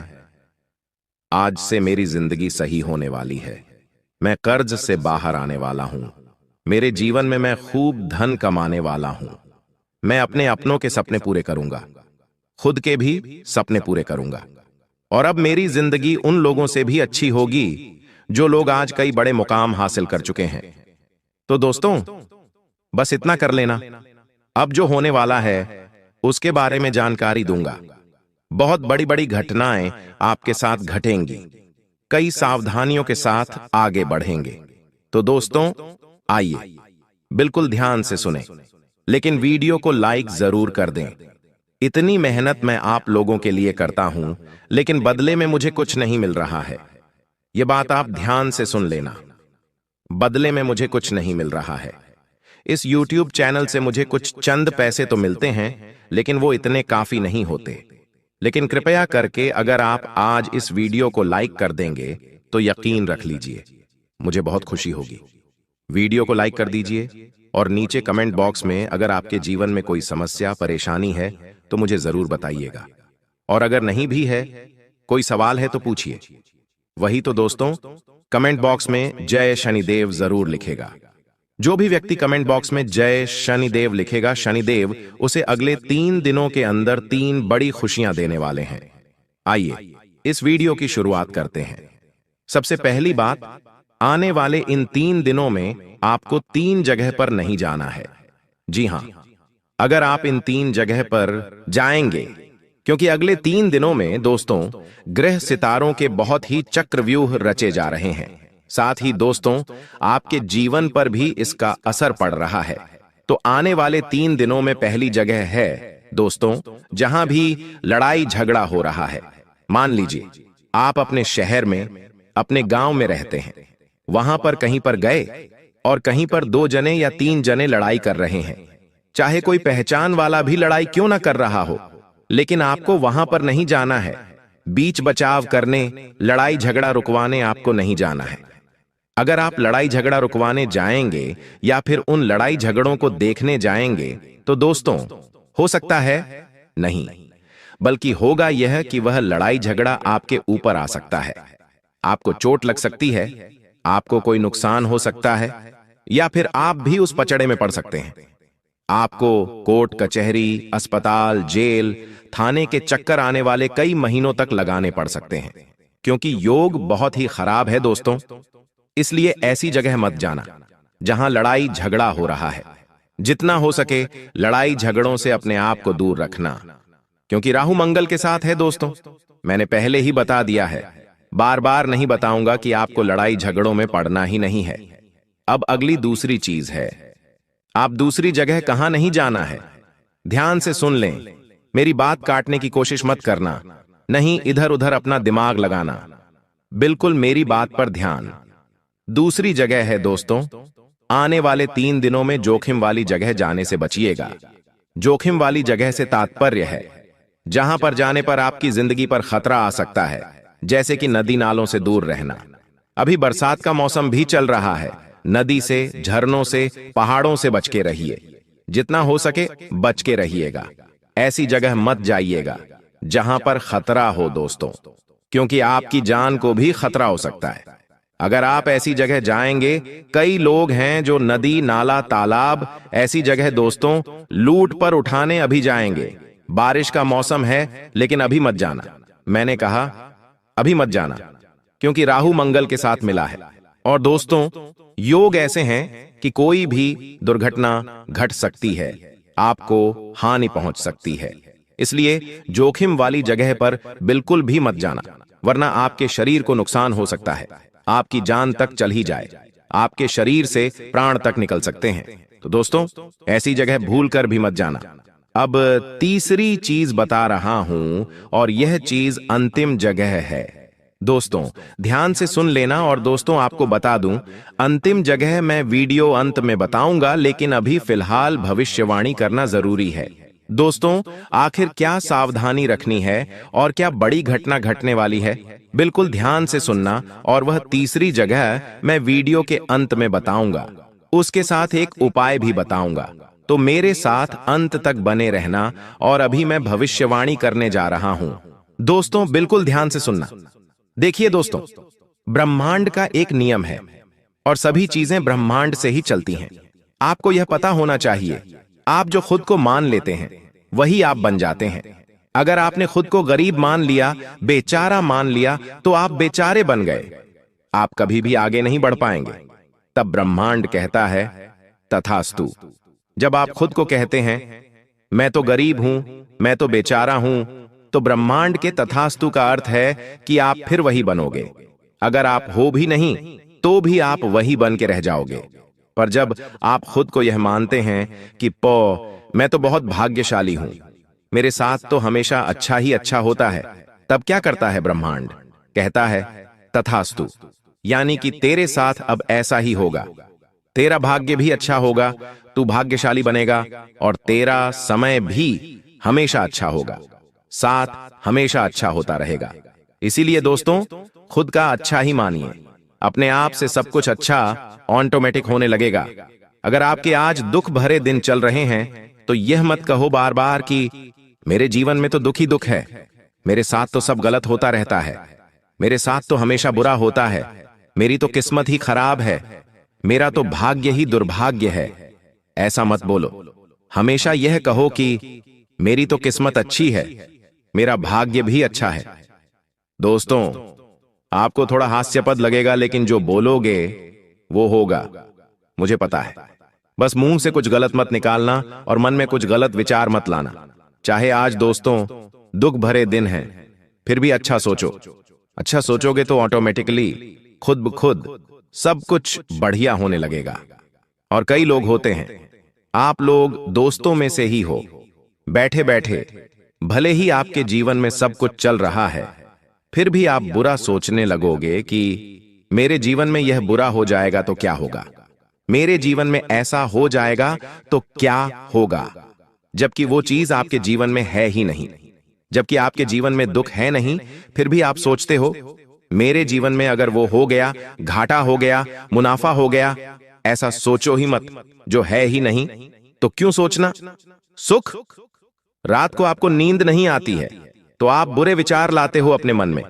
आज से मेरी जिंदगी सही होने वाली है। मैं कर्ज से बाहर आने वाला हूं। मेरे जीवन में मैं खूब धन कमाने वाला हूं। मैं अपने अपनों के सपने पूरे करूंगा, खुद के भी सपने पूरे करूंगा। और अब मेरी जिंदगी उन लोगों से भी अच्छी होगी जो लोग आज कई बड़े मुकाम हासिल कर चुके हैं। तो दोस्तों बस इतना कर लेना। अब जो होने वाला है उसके बारे में जानकारी दूंगा। बहुत बड़ी बड़ी घटनाएं आपके साथ घटेंगी। कई सावधानियों के साथ आगे बढ़ेंगे। तो दोस्तों आइए बिल्कुल ध्यान से सुने, लेकिन वीडियो को लाइक जरूर कर दें। इतनी मेहनत मैं आप लोगों के लिए करता हूं, लेकिन बदले में मुझे कुछ नहीं मिल रहा है। यह बात आप ध्यान से सुन लेना। बदले में मुझे कुछ नहीं मिल रहा है। इस YouTube चैनल से मुझे कुछ चंद पैसे तो मिलते हैं, लेकिन वो इतने काफी नहीं होते। लेकिन कृपया करके अगर आप आज इस वीडियो को लाइक कर देंगे तो यकीन रख लीजिए मुझे बहुत खुशी होगी। वीडियो को लाइक कर दीजिए और नीचे कमेंट बॉक्स में अगर आपके जीवन में कोई समस्या, परेशानी है तो मुझे जरूर बताइएगा। और अगर नहीं भी है, कोई सवाल है तो पूछिए। वही तो दोस्तों, कमेंट बॉक्स में जय शनिदेव जरूर लिखेगा। जो भी व्यक्ति कमेंट बॉक्स में जय शनिदेव लिखेगा, शनिदेव उसे अगले 3 दिनों के अंदर 3 बड़ी खुशियां देने वाले हैं। आइए इस वीडियो की शुरुआत करते हैं। सबसे पहली बात, आने वाले इन 3 दिनों में आपको 3 जगह पर नहीं जाना है। जी हां, अगर आप इन 3 जगह पर जाएंगे, क्योंकि अगले 3 दिनों में दोस्तों ग्रह सितारों के बहुत ही चक्रव्यूह रचे जा रहे हैं। साथ ही दोस्तों, आपके जीवन पर भी इसका असर पड़ रहा है। तो आने वाले 3 दिनों में पहली जगह है दोस्तों, जहां भी लड़ाई झगड़ा हो रहा है। मान लीजिए आप अपने शहर में, अपने गांव में रहते हैं, वहां पर कहीं पर गए और कहीं पर 2 जने या 3 जने लड़ाई कर रहे हैं। चाहे कोई पहचान वाला भी लड़ाई क्यों ना कर रहा हो, लेकिन आपको वहां पर नहीं जाना है। बीच बचाव करने, लड़ाई झगड़ा रुकवाने आपको नहीं जाना है। अगर आप लड़ाई झगड़ा रुकवाने जाएंगे या फिर उन लड़ाई झगड़ों को देखने जाएंगे, तो दोस्तों हो सकता है नहीं, बल्कि होगा यह कि वह लड़ाई झगड़ा आपके ऊपर आ सकता है। आपको चोट लग सकती है, आपको कोई नुकसान हो सकता है, या फिर आप भी उस पचड़े में पड़ सकते हैं। आपको कोर्ट कचहरी, अस्पताल, जेल, थाने के चक्कर आने वाले कई महीनों तक लगाने पड़ सकते हैं, क्योंकि योग बहुत ही खराब है दोस्तों। इसलिए ऐसी जगह मत जाना जहां लड़ाई झगड़ा हो रहा है। जितना हो सके लड़ाई झगड़ों से अपने आप को दूर रखना, क्योंकि राहु मंगल के साथ है दोस्तों। मैंने पहले ही बता दिया है, बार बार नहीं बताऊंगा कि आपको लड़ाई झगड़ों में पड़ना ही नहीं है। अब अगली दूसरी चीज है, आप दूसरी जगह कहां नहीं जाना है। ध्यान से सुन लें, मेरी बात काटने की कोशिश मत करना, नहीं इधर उधर अपना दिमाग लगाना, बिल्कुल मेरी बात पर ध्यान। दूसरी जगह है दोस्तों, आने वाले 3 दिनों में जोखिम वाली जगह जाने से बचिएगा। जोखिम वाली जगह से तात्पर्य है जहां पर जाने पर आपकी जिंदगी पर खतरा आ सकता है, जैसे कि नदी नालों से दूर रहना। अभी बरसात का मौसम भी चल रहा है, नदी से, झरनों से, पहाड़ों से बच के रहिए। जितना हो सके बच के रहिएगा। ऐसी जगह मत जाइएगा जहां पर खतरा हो दोस्तों, क्योंकि आपकी जान को भी खतरा हो सकता है। अगर आप ऐसी जगह जाएंगे, कई लोग हैं जो नदी, नाला, तालाब, ऐसी जगह दोस्तों लूट पर उठाने अभी जाएंगे। बारिश का मौसम है, लेकिन अभी मत जाना। मैंने कहा अभी मत जाना, क्योंकि राहु मंगल के साथ मिला है। और दोस्तों, योग ऐसे हैं कि कोई भी दुर्घटना घट सकती है, आपको हानि पहुंच सकती है। इसलिए जोखिम वाली जगह पर बिल्कुल भी मत जाना, वरना आपके शरीर को नुकसान हो सकता है, आपकी जान तक चल ही जाए, आपके शरीर से प्राण तक निकल सकते हैं। तो दोस्तों, ऐसी जगह भूल कर भी मत जाना। अब तीसरी चीज बता रहा हूं, और यह चीज अंतिम जगह है दोस्तों। ध्यान से सुन लेना। और दोस्तों, आपको बता दूं, अंतिम जगह मैं वीडियो अंत में बताऊंगा, लेकिन अभी फिलहाल भविष्यवाणी करना जरूरी है। दोस्तों, आखिर क्या सावधानी रखनी है और क्या बड़ी घटना घटने वाली है, बिल्कुल ध्यान से सुनना। और वह तीसरी जगह मैं वीडियो के अंत में बताऊंगा, उसके साथ एक उपाय भी बताऊंगा। तो मेरे साथ अंत तक बने रहना। और अभी मैं भविष्यवाणी करने जा रहा हूं दोस्तों, बिल्कुल ध्यान से सुनना। देखिए दोस्तों, ब्रह्मांड का एक नियम है और सभी चीजें ब्रह्मांड से ही चलती हैं। आपको यह पता होना चाहिए, आप जो खुद को मान लेते हैं वही आप बन जाते हैं। अगर आपने खुद को गरीब मान लिया, बेचारा मान लिया, तो आप बेचारे बन गए, आप कभी भी आगे नहीं बढ़ पाएंगे। तब ब्रह्मांड कहता है तथास्तु। जब आप खुद को कहते हैं मैं तो गरीब हूं, मैं तो बेचारा हूं, तो ब्रह्मांड के तथास्तु का अर्थ है कि आप फिर वही बनोगे। अगर आप हो भी नहीं तो भी आप वही बन के रह जाओगे। पर जब आप खुद को यह मानते हैं कि मैं तो बहुत भाग्यशाली हूं, मेरे साथ तो हमेशा अच्छा ही अच्छा होता है, तब क्या करता है ब्रह्मांड? कहता है तथास्तु, यानी कि तेरे साथ अब ऐसा ही होगा। तेरा भाग्य भी अच्छा होगा, तू भाग्यशाली बनेगा, और तेरा समय भी हमेशा अच्छा होगा, साथ हमेशा अच्छा होता रहेगा। इसीलिए दोस्तों, खुद का अच्छा ही मानिए, अपने आप से सब कुछ अच्छा ऑटोमेटिक होने लगेगा। अगर आपके आज दुख भरे दिन चल रहे हैं, तो यह मत कहो बार बार कि मेरे जीवन में तो दुख ही दुख है, मेरे साथ तो सब गलत होता रहता है, मेरे साथ तो हमेशा बुरा होता है, मेरी तो किस्मत ही खराब है, मेरा तो भाग्य ही दुर्भाग्य है। ऐसा मत बोलो। हमेशा यह कहो कि मेरी तो किस्मत अच्छी है, मेरा भाग्य भी अच्छा है। दोस्तों, आपको थोड़ा हास्यास्पद लगेगा, लेकिन जो बोलोगे वो होगा, मुझे पता है। बस मुंह से कुछ गलत मत निकालना और मन में कुछ गलत विचार मत लाना। चाहे आज दोस्तों दुख भरे दिन हैं, फिर भी अच्छा सोचो। अच्छा सोचोगे तो ऑटोमेटिकली खुद ब खुद सब कुछ बढ़िया होने लगेगा। और कई लोग होते हैं, आप लोग दोस्तों में से ही हो, बैठे बैठे भले ही आपके जीवन में सब कुछ चल रहा है, फिर भी आप बुरा सोचने लगोगे कि मेरे जीवन में यह बुरा हो जाएगा तो क्या होगा, मेरे जीवन में ऐसा हो जाएगा तो क्या होगा, जबकि वो चीज आपके जीवन में है ही नहीं। जबकि आपके जीवन में दुख है नहीं, फिर भी आप सोचते हो मेरे जीवन में अगर वो हो गया, घाटा हो गया, मुनाफा हो गया। ऐसा सोचो ही मत, जो है ही नहीं तो क्यों सोचना। सुख, रात को आपको नींद नहीं आती है तो आप बुरे विचार लाते हो अपने मन में,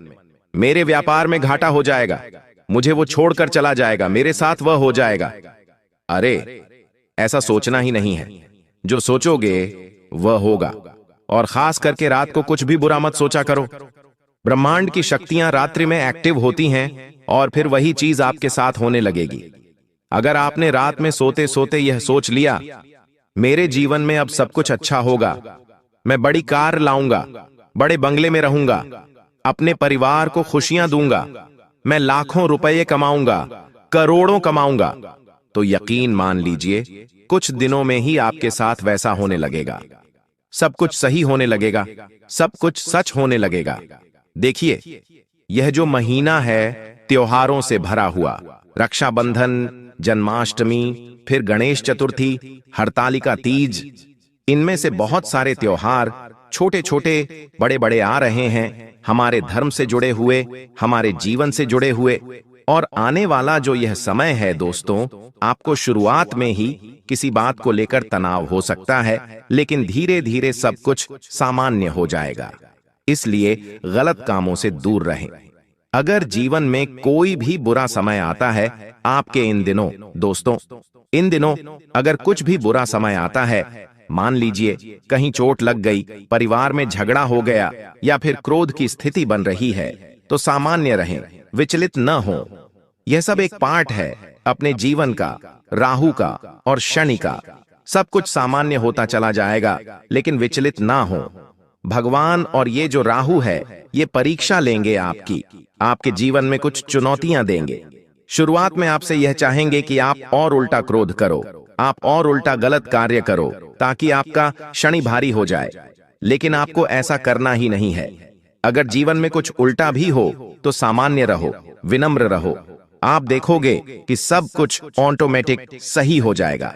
मेरे व्यापार में घाटा हो जाएगा, मुझे वो छोड़कर चला जाएगा, मेरे साथ वह हो जाएगा। अरे ऐसा सोचना ही नहीं है, जो सोचोगे वह होगा। और खास करके रात को कुछ भी बुरा मत सोचा करो। ब्रह्मांड की शक्तियां रात्रि में एक्टिव होती हैं और फिर वही चीज आपके साथ होने लगेगी। अगर आपने रात में सोते सोते यह सोच लिया मेरे जीवन में अब सब कुछ अच्छा होगा, मैं बड़ी कार लाऊंगा, बड़े बंगले में रहूंगा, अपने परिवार को खुशियां दूंगा, मैं लाखों रुपए कमाऊंगा, करोड़ों कमाऊंगा, तो यकीन मान लीजिए कुछ दिनों में ही आपके साथ वैसा होने लगेगा। सब कुछ सही होने लगेगा, सब कुछ सच होने लगेगा। देखिए, यह जो महीना है त्योहारों से भरा हुआ, रक्षाबंधन, जन्माष्टमी, फिर गणेश चतुर्थी, हरतालिका तीज, इनमें से बहुत सारे त्योहार छोटे छोटे बड़े बड़े आ रहे हैं, हमारे धर्म से जुड़े हुए, हमारे जीवन से जुड़े हुए। और आने वाला जो यह समय है दोस्तों, आपको शुरुआत में ही किसी बात को लेकर तनाव हो सकता है, लेकिन धीरे धीरे सब कुछ सामान्य हो जाएगा। इसलिए गलत कामों से दूर रहें। अगर जीवन में कोई भी बुरा समय आता है आपके इन दिनों, दोस्तों, इन दिनों अगर कुछ भी बुरा समय आता है, मान लीजिए कहीं चोट लग गई, परिवार में झगड़ा हो गया या फिर क्रोध की स्थिति बन रही है, तो सामान्य रहें, विचलित न हो। यह सब एक पार्ट है अपने जीवन का, राहु का और शनि का। सब कुछ सामान्य होता चला जाएगा, लेकिन विचलित ना हो। भगवान और ये जो राहु है, ये परीक्षा लेंगे आपकी, आपके जीवन में कुछ चुनौतियां देंगे। शुरुआत में आपसे यह चाहेंगे कि आप और उल्टा क्रोध करो, आप और उल्टा गलत कार्य करो, ताकि आपका शनि भारी हो जाए। लेकिन आपको ऐसा करना ही नहीं है। अगर जीवन में कुछ उल्टा भी हो तो सामान्य रहो, विनम्र रहो। आप देखोगे कि सब कुछ ऑटोमेटिक सही हो जाएगा।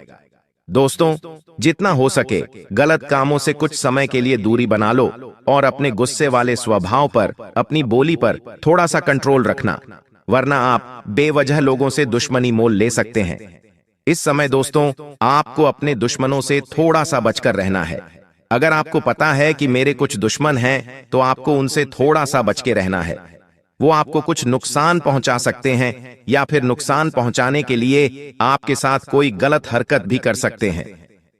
दोस्तों, जितना हो सके गलत कामों से कुछ समय के लिए दूरी बना लो और अपने गुस्से वाले स्वभाव पर, अपनी बोली पर थोड़ा सा कंट्रोल रखना, वरना आप बेवजह लोगों से दुश्मनी मोल ले सकते हैं। इस समय दोस्तों, आपको अपने दुश्मनों से थोड़ा सा बचकर रहना है। अगर आपको पता है कि मेरे कुछ दुश्मन हैं, तो आपको उनसे थोड़ा सा बच के रहना है। वो आपको कुछ नुकसान पहुंचा सकते हैं या फिर नुकसान पहुंचाने के लिए आपके साथ कोई गलत हरकत भी कर सकते हैं।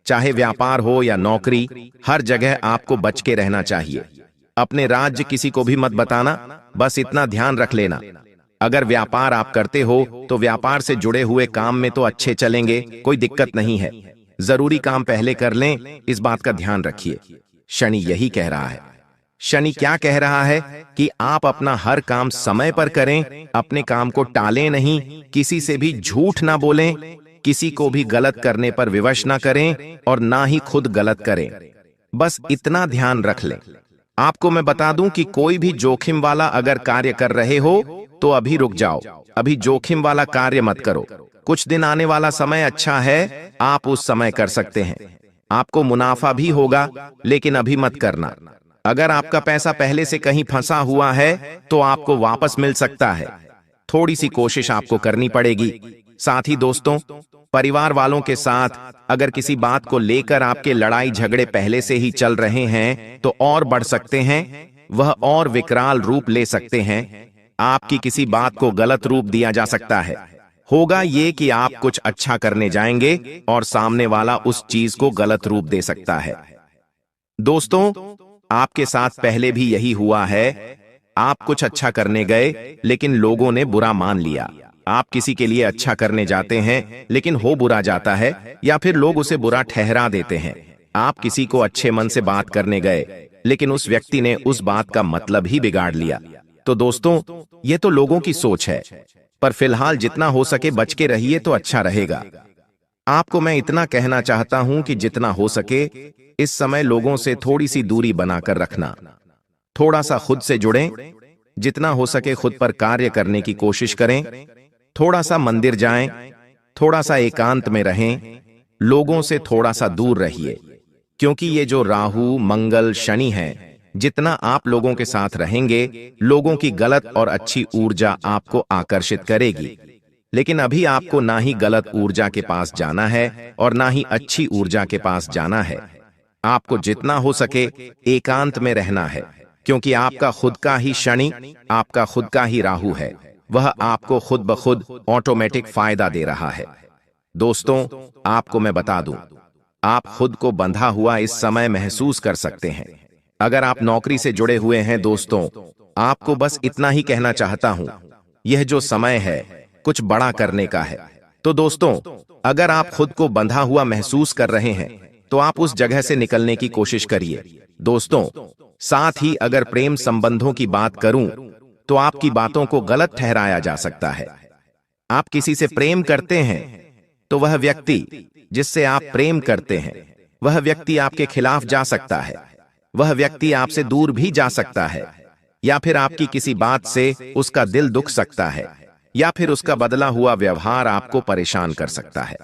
चाहे व्यापार हो या नौकरी, हर जगह आपको बच के रहना चाहिए। अपने राज्य किसी को भी मत बताना, बस इतना ध्यान रख लेना। अगर व्यापार आप करते हो तो व्यापार से जुड़े हुए काम में तो अच्छे चलेंगे, कोई दिक्कत नहीं है। जरूरी काम पहले कर लें, इस बात का ध्यान रखिए। शनि यही कह रहा है। शनि क्या कह रहा है कि आप अपना हर काम समय पर करें, अपने काम को टालें नहीं, किसी से भी झूठ ना बोलें, किसी को भी गलत करने पर विवश ना करें और ना ही खुद गलत करें। बस इतना ध्यान रख लें। आपको मैं बता दूं कि कोई भी जोखिम वाला अगर कार्य कर रहे हो तो अभी रुक जाओ, अभी जोखिम वाला कार्य मत करो। कुछ दिन आने वाला समय अच्छा है, आप उस समय कर सकते हैं। आपको मुनाफा भी होगा, लेकिन अभी मत करना। अगर आपका पैसा पहले से कहीं फंसा हुआ है तो आपको वापस मिल सकता है। थोड़ी सी कोशिश आपको करनी पड़ेगी। साथ ही दोस्तों, परिवार वालों के साथ अगर किसी बात को लेकर आपके लड़ाई झगड़े पहले से ही चल रहे हैं तो और बढ़ सकते हैं, वह और विकराल रूप ले सकते हैं। आपकी किसी बात को गलत रूप दिया जा सकता है। होगा ये कि आप कुछ अच्छा करने जाएंगे और सामने वाला उस चीज को गलत रूप दे सकता है। दोस्तों, आपके साथ पहले भी यही हुआ है। आप कुछ अच्छा करने गए लेकिन लोगों ने बुरा मान लिया। आप किसी के लिए अच्छा करने जाते हैं लेकिन हो बुरा जाता है या फिर लोग उसे बुरा ठहरा देते हैं। आप किसी को अच्छे मन से बात करने गए लेकिन उस व्यक्ति ने उस बात का मतलब ही बिगाड़ लिया। तो दोस्तों, ये तो लोगों की सोच है, पर फिलहाल जितना हो सके बच के रहिए तो अच्छा रहेगा। आपको मैं इतना कहना चाहता हूं कि जितना हो सके इस समय लोगों से थोड़ी सी दूरी बनाकर रखना। थोड़ा सा खुद से जुड़ें, जितना हो सके खुद पर कार्य करने की कोशिश करें। थोड़ा सा मंदिर जाएं, थोड़ा सा एकांत में रहें, लोगों से थोड़ा सा दूर रहिए, क्योंकि ये जो राहु मंगल शनि है, जितना आप लोगों के साथ रहेंगे, लोगों की गलत और अच्छी ऊर्जा आपको आकर्षित करेगी। लेकिन अभी आपको ना ही गलत ऊर्जा के पास जाना है और ना ही अच्छी ऊर्जा के पास जाना है। आपको जितना हो सके एकांत में रहना है, क्योंकि आपका खुद का ही शनि, आपका खुद का ही राहु है, वह आपको खुद ब खुद ऑटोमेटिक फायदा दे रहा है। दोस्तों, आपको मैं बता दूं, आप खुद को बंधा हुआ इस समय महसूस कर सकते हैं। अगर आप नौकरी से जुड़े हुए हैं दोस्तों, आपको बस इतना ही कहना चाहता हूं, यह जो समय है कुछ बड़ा करने का है। तो दोस्तों, अगर आप खुद को बंधा हुआ महसूस कर रहे हैं तो आप उस जगह से निकलने की कोशिश करिए। दोस्तों, साथ ही अगर प्रेम संबंधों की बात करूं तो आपकी बातों को गलत ठहराया जा सकता है। आप किसी से प्रेम करते हैं तो वह व्यक्ति जिससे आप प्रेम करते हैं, वह व्यक्ति आपके खिलाफ जा सकता है। वह व्यक्ति आपसे दूर भी जा सकता है, या फिर आपकी किसी बात से उसका दिल दुख सकता है, या फिर उसका बदला हुआ व्यवहार आपको परेशान कर सकता है।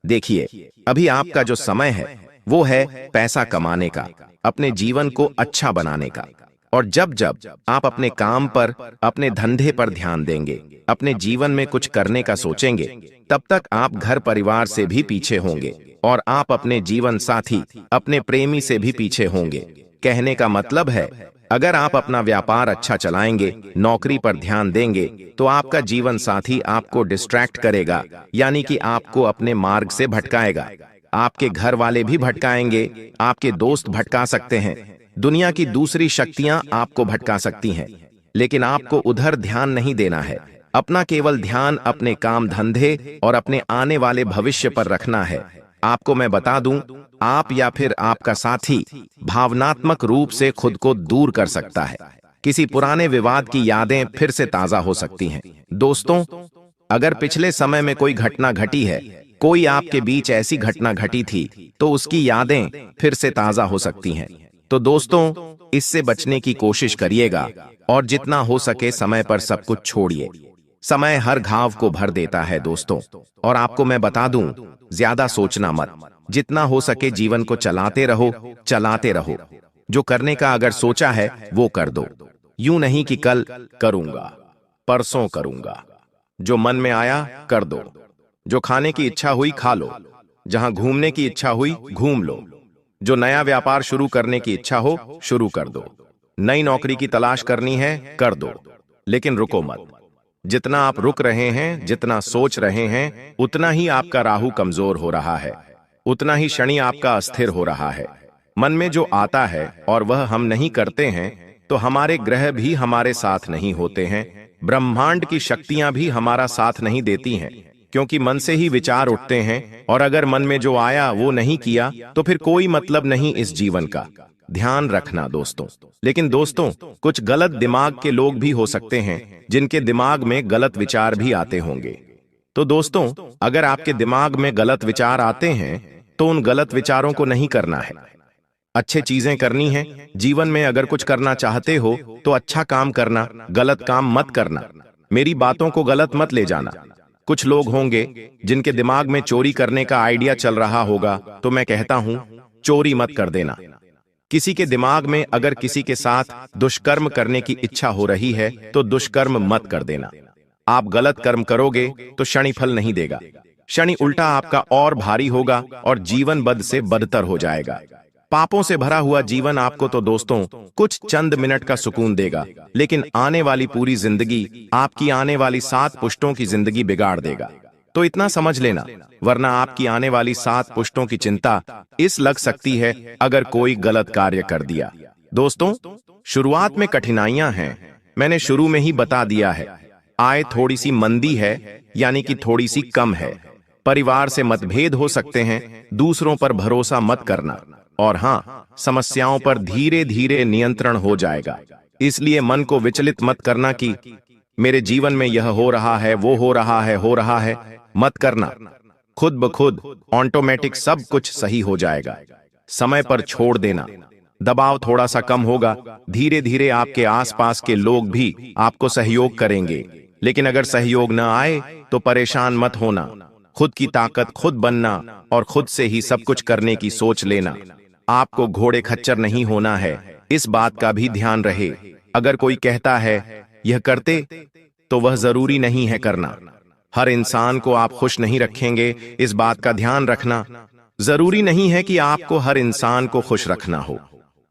देखिए, अभी आपका जो समय है वो है पैसा कमाने का, अपने जीवन को अच्छा बनाने का। और जब जब आप अपने काम पर, अपने धंधे पर ध्यान देंगे, अपने जीवन में कुछ करने का सोचेंगे, तब तक आप घर परिवार से भी पीछे होंगे और आप अपने जीवन साथी, अपने प्रेमी से भी पीछे होंगे। कहने का मतलब है, अगर आप अपना व्यापार अच्छा चलाएंगे, नौकरी पर ध्यान देंगे, तो आपका जीवन साथी आपको डिस्ट्रैक्ट करेगा, यानी कि आपको अपने मार्ग से भटकाएगा। आपके घर वाले भी भटकाएंगे, आपके दोस्त भटका सकते हैं, दुनिया की दूसरी शक्तियां आपको भटका सकती हैं, लेकिन आपको उधर ध्यान नहीं देना है। अपना केवल ध्यान अपने काम धंधे और अपने आने वाले भविष्य पर रखना है। आपको मैं बता दूं, आप या फिर आपका साथी भावनात्मक रूप से खुद को दूर कर सकता है। किसी पुराने विवाद की यादें फिर से ताजा हो सकती हैं। दोस्तों, अगर पिछले समय में कोई घटना घटी है, कोई आपके बीच ऐसी घटना घटी थी, तो उसकी यादें फिर से ताजा हो सकती हैं। तो दोस्तों, इससे बचने की कोशिश करिएगा और जितना हो सके समय पर सब कुछ छोड़िए। समय हर घाव को भर देता है दोस्तों। और आपको मैं बता दूं, ज्यादा सोचना मत, जितना हो सके जीवन को चलाते रहो, चलाते रहो। जो करने का अगर सोचा है वो कर दो, यूं नहीं कि कल करूंगा, परसों करूंगा। जो मन में आया कर दो। जो खाने की इच्छा हुई खा लो, जहां घूमने की इच्छा हुई घूम लो, जो नया व्यापार शुरू करने की इच्छा हो शुरू कर दो, नई नौकरी की तलाश करनी है कर दो, लेकिन रुको मत। जितना आप रुक रहे हैं, जितना सोच रहे हैं, उतना ही आपका राहु कमजोर हो रहा है, उतना ही शनि आपका अस्थिर हो रहा है। मन में जो आता है और वह हम नहीं करते हैं, तो हमारे ग्रह भी हमारे साथ नहीं होते हैं, ब्रह्मांड की शक्तियां भी हमारा साथ नहीं देती हैं, क्योंकि मन से ही विचार उठते हैं, और अगर मन में जो आया वो नहीं किया तो फिर कोई मतलब नहीं इस जीवन का। ध्यान रखना दोस्तों। लेकिन दोस्तों, कुछ गलत दिमाग के लोग भी हो सकते हैं, जिनके दिमाग में गलत विचार भी आते होंगे। तो दोस्तों, अगर आपके दिमाग में गलत विचार आते हैं तो उन गलत विचारों को नहीं करना है, अच्छे चीजें करनी है। जीवन में अगर कुछ करना चाहते हो तो अच्छा काम करना, गलत काम मत करना। मेरी बातों को गलत मत ले जाना। कुछ लोग होंगे जिनके दिमाग में चोरी करने का आइडिया चल रहा होगा, तो मैं कहता हूं चोरी मत कर देना। किसी के दिमाग में अगर किसी के साथ दुष्कर्म करने की इच्छा हो रही है तो दुष्कर्म मत कर देना। आप गलत कर्म करोगे तो शनि फल नहीं देगा, शनि उल्टा आपका और भारी होगा और जीवन बद से बदतर हो जाएगा। पापों से भरा हुआ जीवन आपको तो दोस्तों कुछ चंद मिनट का सुकून देगा, लेकिन आने वाली पूरी जिंदगी, आपकी आने वाली 7 पुश्तों की जिंदगी बिगाड़ देगा। तो इतना समझ लेना, वरना आपकी आने वाली 7 पुश्तों की चिंता इस लग सकती है अगर कोई गलत कार्य कर दिया। दोस्तों, शुरुआत में कठिनाइयां हैं, मैंने शुरू में ही बता दिया है। आय थोड़ी सी मंदी है, यानी कि थोड़ी सी कम है। परिवार से मतभेद हो सकते हैं, दूसरों पर भरोसा मत करना, और हाँ, समस्याओं पर धीरे धीरे नियंत्रण हो जाएगा। इसलिए मन को विचलित मत करना कि मेरे जीवन में यह हो रहा है, वो हो रहा है, हो रहा है। मत करना। खुद ब खुद ऑटोमेटिक सब कुछ सही हो जाएगा। समय पर छोड़ देना। दबाव थोड़ा सा कम होगा, धीरे धीरे आपके आसपास के लोग भी आपको सहयोग करेंगे। लेकिन अगर सहयोग न आए तो परेशान मत होना। खुद की ताकत खुद बनना और खुद से ही सब कुछ करने की सोच लेना। आपको घोड़े खच्चर नहीं होना है, इस बात का भी ध्यान रहे। अगर कोई कहता है यह करते, तो वह जरूरी नहीं है करना। हर इंसान को आप खुश नहीं रखेंगे, इस बात का ध्यान रखना। जरूरी नहीं है कि आपको हर इंसान को खुश रखना हो।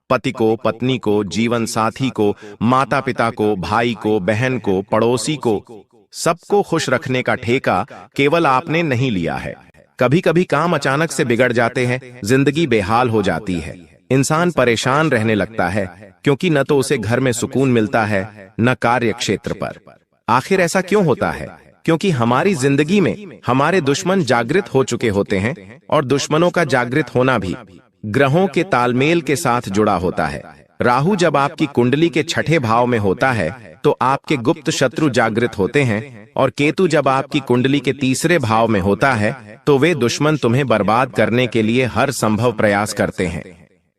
पति को, पत्नी को, जीवन साथी को, माता पिता को, भाई को, बहन को, पड़ोसी को, सबको खुश रखने का ठेका केवल आपने नहीं लिया है। कभी कभी काम अचानक से बिगड़ जाते हैं, जिंदगी बेहाल हो जाती है, इंसान परेशान रहने लगता है, क्योंकि न तो उसे घर में सुकून मिलता है न कार्य क्षेत्र पर। आखिर ऐसा क्यों होता है? क्योंकि हमारी जिंदगी में हमारे दुश्मन जागृत हो चुके होते हैं, और दुश्मनों का जागृत होना भी ग्रहों के तालमेल के साथ जुड़ा होता है। राहु जब आपकी कुंडली के छठे भाव में होता है तो आपके गुप्त शत्रु जागृत होते हैं, और केतु जब आपकी कुंडली के तीसरे भाव में होता है तो वे दुश्मन तुम्हें बर्बाद करने के लिए हर संभव प्रयास करते हैं।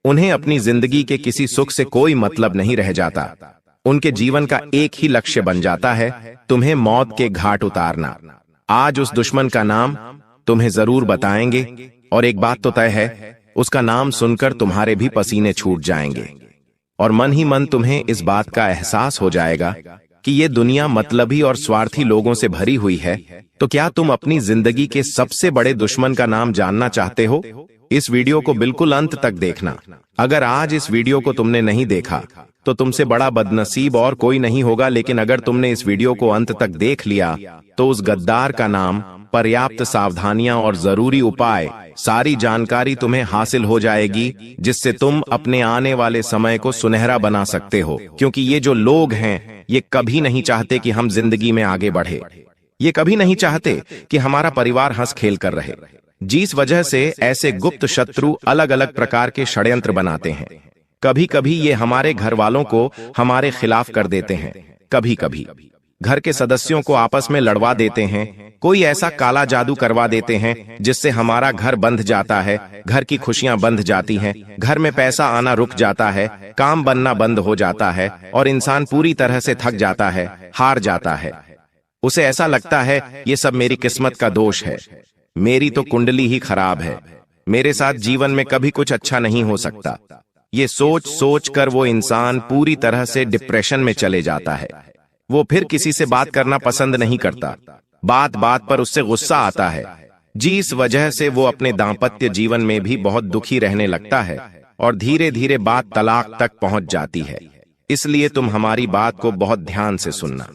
उन्हें अपनी जिंदगी के किसी सुख से कोई मतलब नहीं रह जाता। उनके जीवन का एक ही लक्ष्य बन जाता है, तुम्हें मौत के घाट उतारना। आज उस दुश्मन का नाम तुम्हें जरूर बताएंगे, और एक बात तो तय है, उसका नाम सुनकर तुम्हारे भी पसीने छूट जाएंगे, और मन ही मन तुम्हें इस बात का एहसास हो जाएगा कि ये दुनिया मतलबी और स्वार्थी लोगों से भरी हुई है। तो क्या तुम अपनी जिंदगी के सबसे बड़े दुश्मन का नाम जानना चाहते हो? इस वीडियो को बिल्कुल अंत तक देखना। अगर आज इस वीडियो को तुमने नहीं देखा तो तुमसे बड़ा बदनसीब और कोई नहीं होगा, लेकिन अगर तुमने इस वीडियो को अंत तक देख लिया तो उस गद्दार का नाम, पर्याप्त सावधानियां और जरूरी उपाय, सारी जानकारी तुम्हें हासिल हो जाएगी, जिससे तुम अपने आने वाले समय को सुनहरा बना सकते हो। क्योंकि ये जो लोग हैं, ये कभी नहीं चाहते कि हम जिंदगी में आगे बढ़े। ये कभी नहीं चाहते कि हमारा परिवार हंस खेल कर रहे। जिस वजह से ऐसे गुप्त शत्रु अलग अलग प्रकार के षड्यंत्र बनाते हैं। कभी कभी ये हमारे घर वालों को हमारे खिलाफ कर देते हैं, कभी कभी घर के सदस्यों को आपस में लड़वा देते हैं, कोई ऐसा काला जादू करवा देते हैं जिससे हमारा घर बंध जाता है, घर की खुशियां बंध जाती हैं, घर में पैसा आना रुक जाता है, काम बनना बंद हो जाता है, और इंसान पूरी तरह से थक जाता है, हार जाता है। उसे ऐसा लगता है ये सब मेरी किस्मत का दोष है, मेरी तो कुंडली ही खराब है, मेरे साथ जीवन में कभी कुछ अच्छा नहीं हो सकता। ये सोच सोच कर वो इंसान पूरी तरह से डिप्रेशन में चले जाता है। वो फिर किसी से बात करना पसंद नहीं करता, बात बात पर उससे गुस्सा आता है, जिस वजह से वो अपने दांपत्य जीवन में भी बहुत दुखी रहने लगता है, और धीरे धीरे बात तलाक तक पहुंच जाती है। इसलिए तुम हमारी बात को बहुत ध्यान से सुनना।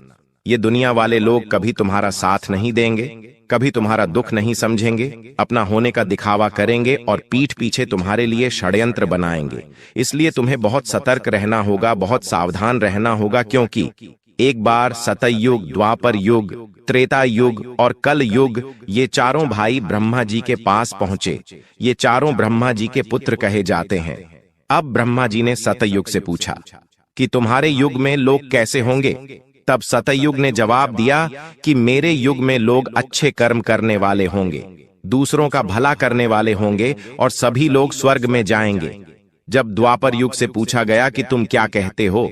ये दुनिया वाले लोग कभी तुम्हारा साथ नहीं देंगे, कभी तुम्हारा दुख नहीं समझेंगे, अपना होने का दिखावा करेंगे और पीठ पीछे तुम्हारे लिए षड्यंत्र बनाएंगे। इसलिए तुम्हें बहुत सतर्क रहना होगा, बहुत सावधान रहना होगा, क्योंकि एक बार सतयुग, द्वापर युग, त्रेता युग और कल युग, ये चारों भाई ब्रह्मा जी के पास पहुंचे। ये चारों ब्रह्मा जी के पुत्र कहे जाते हैं। अब ब्रह्मा जी ने सतयुग से पूछा कि तुम्हारे युग में लोग कैसे होंगे? तब सतयुग ने जवाब दिया कि मेरे युग में लोग अच्छे कर्म करने वाले होंगे, दूसरों का भला करने वाले होंगे, और सभी लोग स्वर्ग में जाएंगे। जब द्वापर युग से पूछा गया कि तुम क्या कहते हो,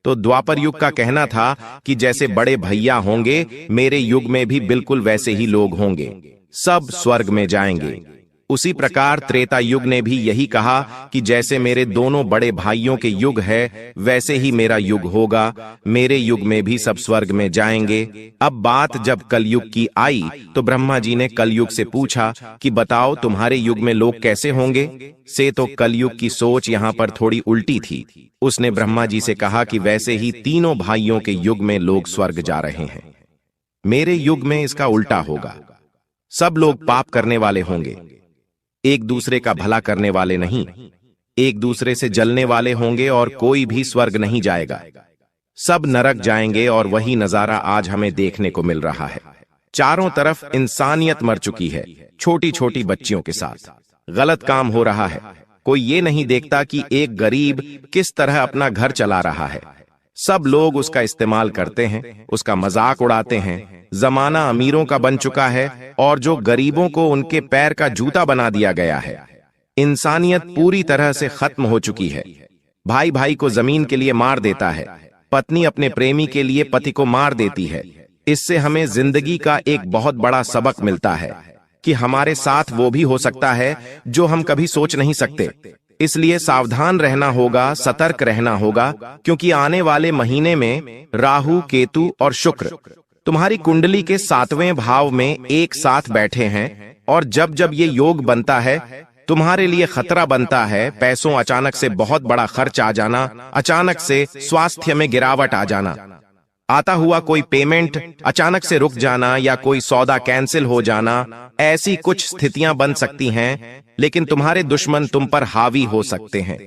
तो द्वापर युग का कहना था कि जैसे बड़े भैया होंगे, मेरे युग में भी बिल्कुल वैसे ही लोग होंगे, सब स्वर्ग में जाएंगे। उसी प्रकार त्रेता युग ने भी यही कहा कि जैसे मेरे दोनों बड़े भाइयों के युग है, वैसे ही मेरा युग होगा, मेरे युग में भी सब स्वर्ग में जाएंगे। अब बात जब कलयुग की आई तो ब्रह्मा जी ने कलयुग से पूछा कि बताओ तुम्हारे युग में लोग कैसे होंगे? से तो कलयुग की सोच यहाँ पर थोड़ी उल्टी थी। उसने ब्रह्मा जी से कहा कि वैसे ही तीनों भाइयों के युग में लोग स्वर्ग जा रहे हैं, मेरे युग में इसका उल्टा होगा। सब लोग पाप करने वाले होंगे, एक दूसरे का भला करने वाले नहीं, एक दूसरे से जलने वाले होंगे, और कोई भी स्वर्ग नहीं जाएगा, सब नरक जाएंगे। और वही नजारा आज हमें देखने को मिल रहा है। चारों तरफ इंसानियत मर चुकी है, छोटी छोटी बच्चियों के साथ गलत काम हो रहा है। कोई ये नहीं देखता कि एक गरीब किस तरह अपना घर चला रहा है। सब लोग उसका इस्तेमाल करते हैं, उसका मजाक उड़ाते हैं। जमाना अमीरों का बन चुका है और जो गरीबों को उनके पैर का जूता बना दिया गया है। इंसानियत पूरी तरह से खत्म हो चुकी है। भाई भाई को जमीन के लिए मार देता है, पत्नी अपने प्रेमी के लिए पति को मार देती है। इससे हमें जिंदगी का एक बहुत बड़ा सबक मिलता है कि हमारे साथ वो भी हो सकता है जो हम कभी सोच नहीं सकते। इसलिए सावधान रहना होगा, सतर्क रहना होगा, क्योंकि आने वाले महीने में राहु, केतु और शुक्र तुम्हारी कुंडली के 7वें भाव में एक साथ बैठे हैं। और जब जब ये योग बनता है, तुम्हारे लिए खतरा बनता है। पैसों अचानक से बहुत बड़ा खर्च आ जाना, अचानक से स्वास्थ्य में गिरावट आ जाना, आता हुआ कोई पेमेंट अचानक से रुक जाना या कोई सौदा कैंसिल हो जाना, ऐसी कुछ स्थितियां बन सकती हैं। लेकिन तुम्हारे दुश्मन तुम पर हावी हो सकते हैं,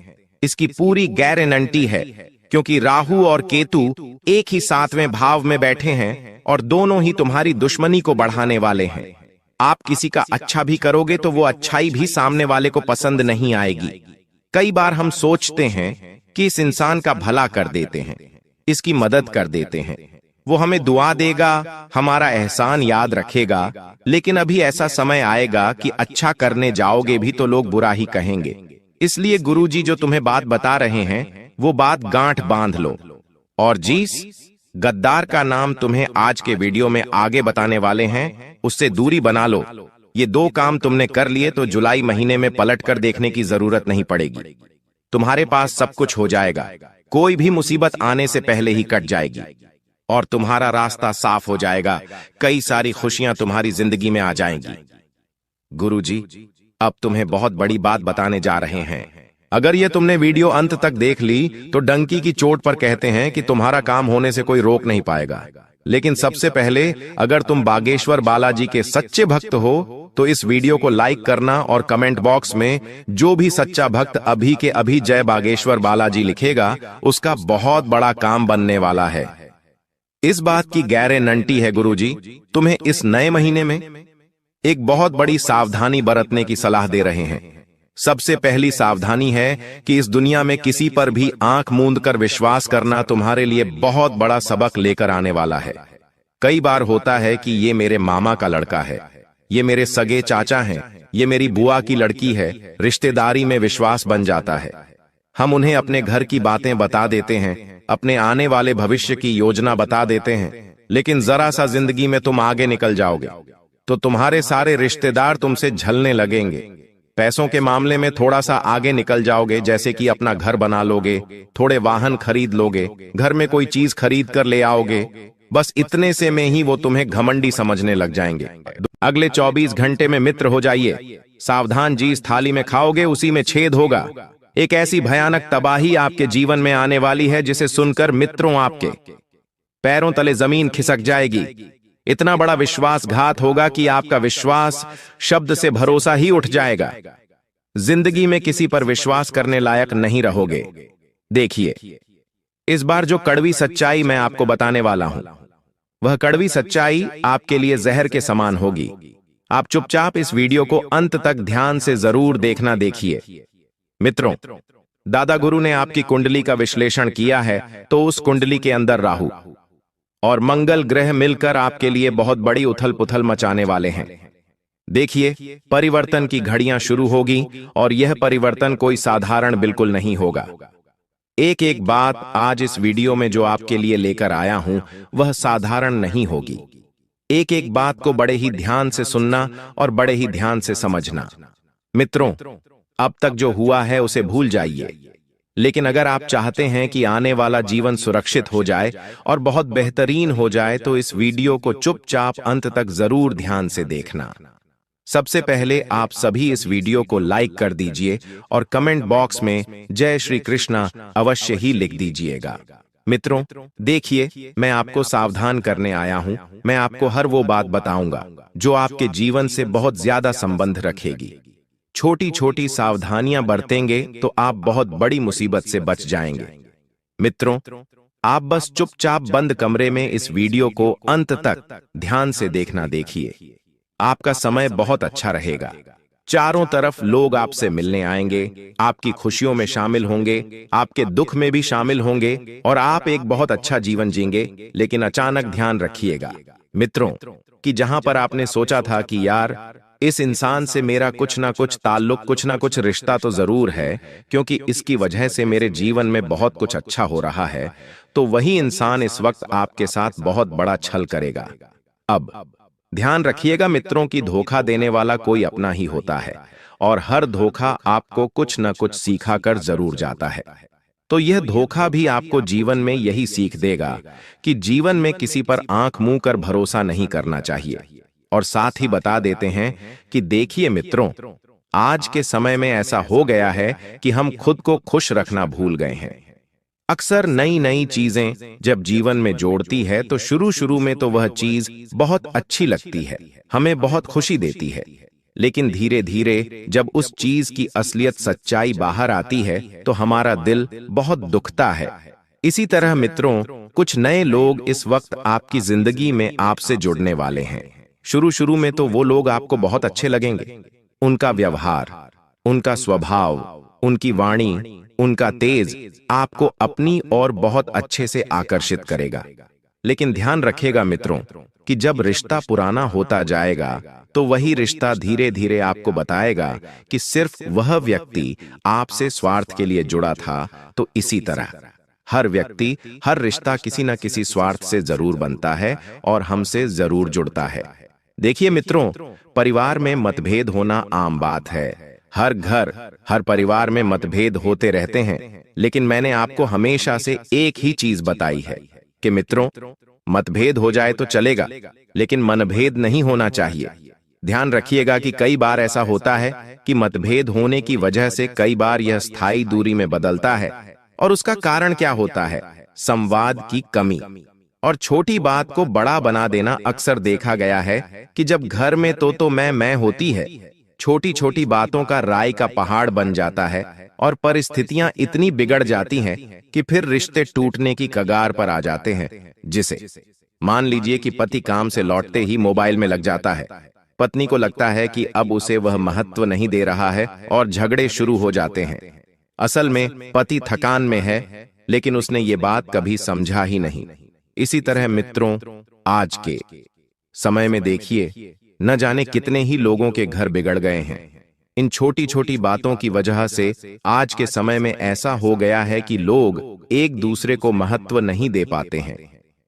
इसकी पूरी गारंटी है, क्योंकि राहु और केतु एक ही 7वें भाव में बैठे हैं और दोनों ही तुम्हारी दुश्मनी को बढ़ाने वाले हैं। आप किसी का अच्छा भी करोगे तो वो अच्छाई भी सामने वाले को पसंद नहीं आएगी। कई बार हम सोचते हैं कि इस इंसान का भला कर देते हैं, इसकी मदद कर देते हैं, वो हमें दुआ देगा, हमारा एहसान याद रखेगा। लेकिन अभी ऐसा समय आएगा कि अच्छा करने जाओगे भी तो लोग बुरा ही कहेंगे। इसलिए गुरुजी जो तुम्हें बात बता रहे हैं वो बात गांठ बांध लो। और जिस गद्दार का नाम तुम्हें आज के वीडियो में आगे बताने वाले हैं, उससे दूरी बना लो। ये 2 काम तुमने कर लिए तो जुलाई महीने में पलट कर देखने की जरूरत नहीं पड़ेगी। तुम्हारे पास सब कुछ हो जाएगा, कोई भी मुसीबत आने से पहले ही कट जाएगी और तुम्हारा रास्ता साफ हो जाएगा। कई सारी खुशियां तुम्हारी जिंदगी में आ जाएंगी। गुरुजी अब तुम्हें बहुत बड़ी बात बताने जा रहे हैं। अगर ये तुमने वीडियो अंत तक देख ली तो डंकी की चोट पर कहते हैं कि तुम्हारा काम होने से कोई रोक नहीं पाएगा। लेकिन सबसे पहले अगर तुम बागेश्वर बालाजी के सच्चे भक्त हो तो इस वीडियो को लाइक करना और कमेंट बॉक्स में जो भी सच्चा भक्त अभी के अभी जय बागेश्वर बालाजी लिखेगा उसका बहुत बड़ा काम बनने वाला है। इस बात की गारंटी है गुरुजी, तुम्हें इस नए महीने में एक बहुत बड़ी सावधानी बरतने की सलाह दे रहे हैं। सबसे पहली सावधानी है कि इस दुनिया में किसी पर भी आंख मूंद कर विश्वास करना तुम्हारे लिए बहुत बड़ा सबक लेकर आने वाला है। कई बार होता है कि ये मेरे मामा का लड़का है, ये मेरे सगे चाचा हैं, ये मेरी बुआ की लड़की है, रिश्तेदारी में विश्वास बन जाता है। हम उन्हें अपने घर की बातें बता देते हैं, अपने आने वाले भविष्य की योजना बता देते हैं। लेकिन जरा सा जिंदगी में तुम आगे निकल जाओगे तो तुम्हारे सारे रिश्तेदार तुमसे झलने लगेंगे। पैसों के मामले में थोड़ा सा आगे निकल जाओगे, जैसे कि अपना घर बना लोगे, थोड़े वाहन खरीद लोगे, घर में कोई चीज खरीद कर ले आओगे। बस इतने से में ही वो तुम्हें घमंडी समझने लग जाएंगे। अगले 24 घंटे में मित्र हो जाइए। सावधान, जिस थाली में खाओगे उसी में छेद होगा। एक ऐसी भयानक तबाही आपके जीवन में आने वाली है जिसे सुनकर मित्रों आपके पैरों तले जमीन खिसक जाएगी। इतना बड़ा विश्वासघात होगा कि आपका विश्वास शब्द से भरोसा ही उठ जाएगा। जिंदगी में किसी पर विश्वास करने लायक नहीं रहोगे। देखिए, इस बार जो कड़वी सच्चाई मैं आपको बताने वाला हूं, वह कड़वी सच्चाई आपके लिए जहर के समान होगी। आप चुपचाप इस वीडियो को अंत तक ध्यान से जरूर देखना। देखिए मित्रों, दादा गुरु ने आपकी कुंडली का विश्लेषण किया है तो उस कुंडली के अंदर राहु और मंगल ग्रह मिलकर आपके लिए बहुत बड़ी उथल पुथल मचाने वाले हैं। देखिए, परिवर्तन की घड़ियां शुरू होगी और यह परिवर्तन कोई साधारण बिल्कुल नहीं होगा। एक एक बात आज इस वीडियो में जो आपके लिए लेकर आया हूं वह साधारण नहीं होगी। एक एक बात को बड़े ही ध्यान से सुनना और बड़े ही ध्यान से समझना। मित्रों, अब तक जो हुआ है उसे भूल जाइए, लेकिन अगर आप चाहते हैं कि आने वाला जीवन सुरक्षित हो जाए और बहुत बेहतरीन हो जाए तो इस वीडियो को चुपचाप अंत तक जरूर ध्यान से देखना। सबसे पहले आप सभी इस वीडियो को लाइक कर दीजिए और कमेंट बॉक्स में जय श्री कृष्णा अवश्य ही लिख दीजिएगा। मित्रों, देखिए, मैं आपको सावधान करने आया हूं। मैं आपको हर वो बात बताऊंगा जो आपके जीवन से बहुत ज्यादा संबंध रखेगी। छोटी छोटी सावधानियां बरतेंगे तो आप बहुत बड़ी मुसीबत से बच जाएंगे। मित्रों, आप बस चुपचाप बंद कमरे में इस वीडियो को अंत तक ध्यान से देखना। देखिए, आपका समय बहुत अच्छा रहेगा। चारों तरफ लोग आपसे मिलने आएंगे, आपकी खुशियों में शामिल होंगे, आपके दुख में भी शामिल होंगे और आप एक बहुत अच्छा जीवन जीएंगे। लेकिन अचानक ध्यान रखिएगा मित्रों कि जहां पर आपने सोचा था कि यार इस इंसान से मेरा कुछ ना कुछ ताल्लुक, कुछ ना कुछ रिश्ता तो जरूर है, क्योंकि इसकी वजह से मेरे जीवन में बहुत कुछ अच्छा हो रहा है, तो वही इंसान इस वक्त आपके साथ बहुत बड़ा छल करेगा। अब ध्यान रखिएगा मित्रों की धोखा देने वाला कोई अपना ही होता है और हर धोखा आपको कुछ न कुछ सिखा कर जरूर जाता है। तो यह धोखा भी आपको जीवन में यही सीख देगा कि जीवन में किसी पर आंख मूंद कर भरोसा नहीं करना चाहिए। और साथ ही बता देते हैं कि देखिए मित्रों, आज के समय में ऐसा हो गया है कि हम खुद को खुश रखना भूल गए हैं। अक्सर नई नई चीजें जब जीवन में जोड़ती है तो शुरू शुरू में तो वह चीज बहुत अच्छी लगती है, हमें बहुत खुशी देती है, लेकिन धीरे धीरे जब उस चीज की असलियत सच्चाई बाहर आती है तो हमारा दिल बहुत दुखता है। इसी तरह मित्रों, कुछ नए लोग इस वक्त आपकी जिंदगी में आपसे जुड़ने वाले हैं। शुरू शुरू में तो वो लोग आपको बहुत अच्छे लगेंगे, उनका व्यवहार, उनका स्वभाव, उनकी वाणी, उनका तेज आपको अपनी ओर बहुत अच्छे से आकर्षित करेगा। लेकिन ध्यान रखिएगा मित्रों कि जब रिश्ता पुराना होता जाएगा तो वही रिश्ता धीरे धीरे आपको बताएगा कि सिर्फ वह व्यक्ति आपसे स्वार्थ के लिए जुड़ा था। तो इसी तरह हर व्यक्ति, हर रिश्ता किसी न किसी स्वार्थ से जरूर बनता है और हमसे जरूर जुड़ता है। देखिए मित्रों, परिवार में मतभेद होना आम बात है। हर घर, हर परिवार में मतभेद होते रहते हैं, लेकिन मैंने आपको हमेशा से एक ही चीज बताई है कि मित्रों, मतभेद हो जाए तो चलेगा, लेकिन मनभेद नहीं होना चाहिए। ध्यान रखिएगा कि कई बार ऐसा होता है कि मतभेद होने की वजह से कई बार यह स्थायी दूरी में बदलता है। और उसका कारण क्या होता है? संवाद की कमी और छोटी बात को बड़ा बना देना। अक्सर देखा गया है कि जब घर में तो मैं होती है, छोटी छोटी बातों का राय का पहाड़ बन जाता है और परिस्थितियां इतनी बिगड़ जाती हैं कि फिर रिश्ते टूटने की कगार पर आ जाते हैं। जिसे मान लीजिए कि पति काम से लौटते ही मोबाइल में लग जाता है, पत्नी को लगता है कि अब उसे वह महत्व नहीं दे रहा है और झगड़े शुरू हो जाते हैं। असल में पति थकान में है, लेकिन उसने ये बात कभी समझा ही नहीं। इसी तरह मित्रों, आज के समय में देखिए, न जाने कितने ही लोगों के घर बिगड़ गए हैं। इन छोटी छोटी बातों की वजह से आज के समय में ऐसा हो गया है कि लोग एक दूसरे को महत्व नहीं दे पाते हैं,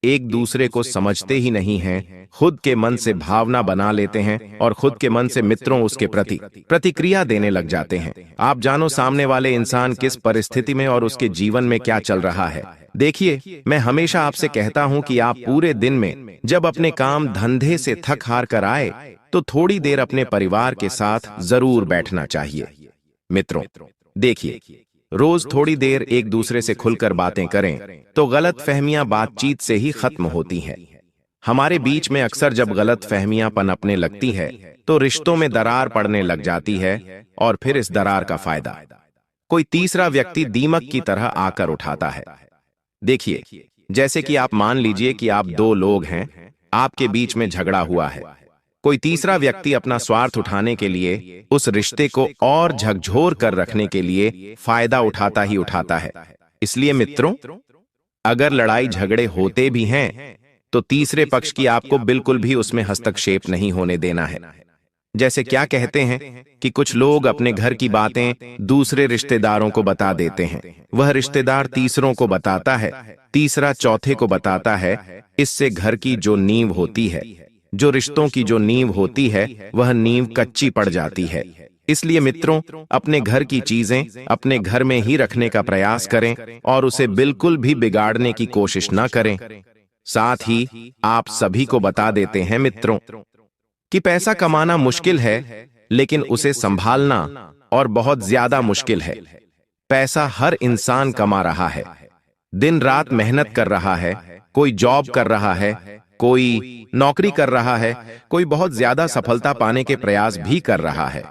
एक दूसरे को समझते ही नहीं हैं, खुद के मन से भावना बना लेते हैं और खुद के मन से मित्रों उसके प्रति प्रतिक्रिया देने लग जाते हैं। आप जानो सामने वाले इंसान किस परिस्थिति में और उसके जीवन में क्या चल रहा है। देखिए, मैं हमेशा आपसे कहता हूं कि आप पूरे दिन में जब अपने काम धंधे से थक हार कर आए तो थोड़ी देर अपने परिवार के साथ जरूर बैठना चाहिए। मित्रों देखिए, रोज थोड़ी देर एक दूसरे से खुलकर बातें करें तो गलत फहमियां बातचीत से ही खत्म होती हैं। हमारे बीच में अक्सर जब गलत फहमियां पनपने लगती है तो रिश्तों में दरार पड़ने लग जाती है और फिर इस दरार का फायदा कोई तीसरा व्यक्ति दीमक की तरह आकर उठाता है। देखिए, जैसे कि आप मान लीजिए कि आप दो लोग हैं, आपके बीच में झगड़ा हुआ है। कोई तीसरा व्यक्ति अपना स्वार्थ उठाने के लिए उस रिश्ते को और झकझोर कर रखने के लिए फायदा उठाता ही उठाता है। इसलिए मित्रों, अगर लड़ाई झगड़े होते भी हैं तो तीसरे पक्ष की आपको बिल्कुल भी उसमें हस्तक्षेप नहीं होने देना है। जैसे क्या कहते हैं कि कुछ लोग अपने घर की बातें दूसरे रिश्तेदारों को बता देते हैं, वह रिश्तेदार तीसरों को बताता है, तीसरा चौथे को बताता है। इससे घर की जो नींव होती है, जो रिश्तों की जो नींव होती है, वह नींव कच्ची पड़ जाती है। इसलिए मित्रों, अपने घर की चीजें अपने घर में ही रखने का प्रयास करें और उसे बिल्कुल भी बिगाड़ने की कोशिश न करें। साथ ही आप सभी को बता देते हैं मित्रों कि पैसा कमाना मुश्किल है, लेकिन उसे संभालना और बहुत ज्यादा मुश्किल है। पैसा हर इंसान कमा रहा है, दिन रात मेहनत कर रहा है, कोई जॉब कर रहा है, कोई नौकरी कर रहा है, कोई बहुत ज्यादा सफलता पाने के प्रयास भी कर रहा है।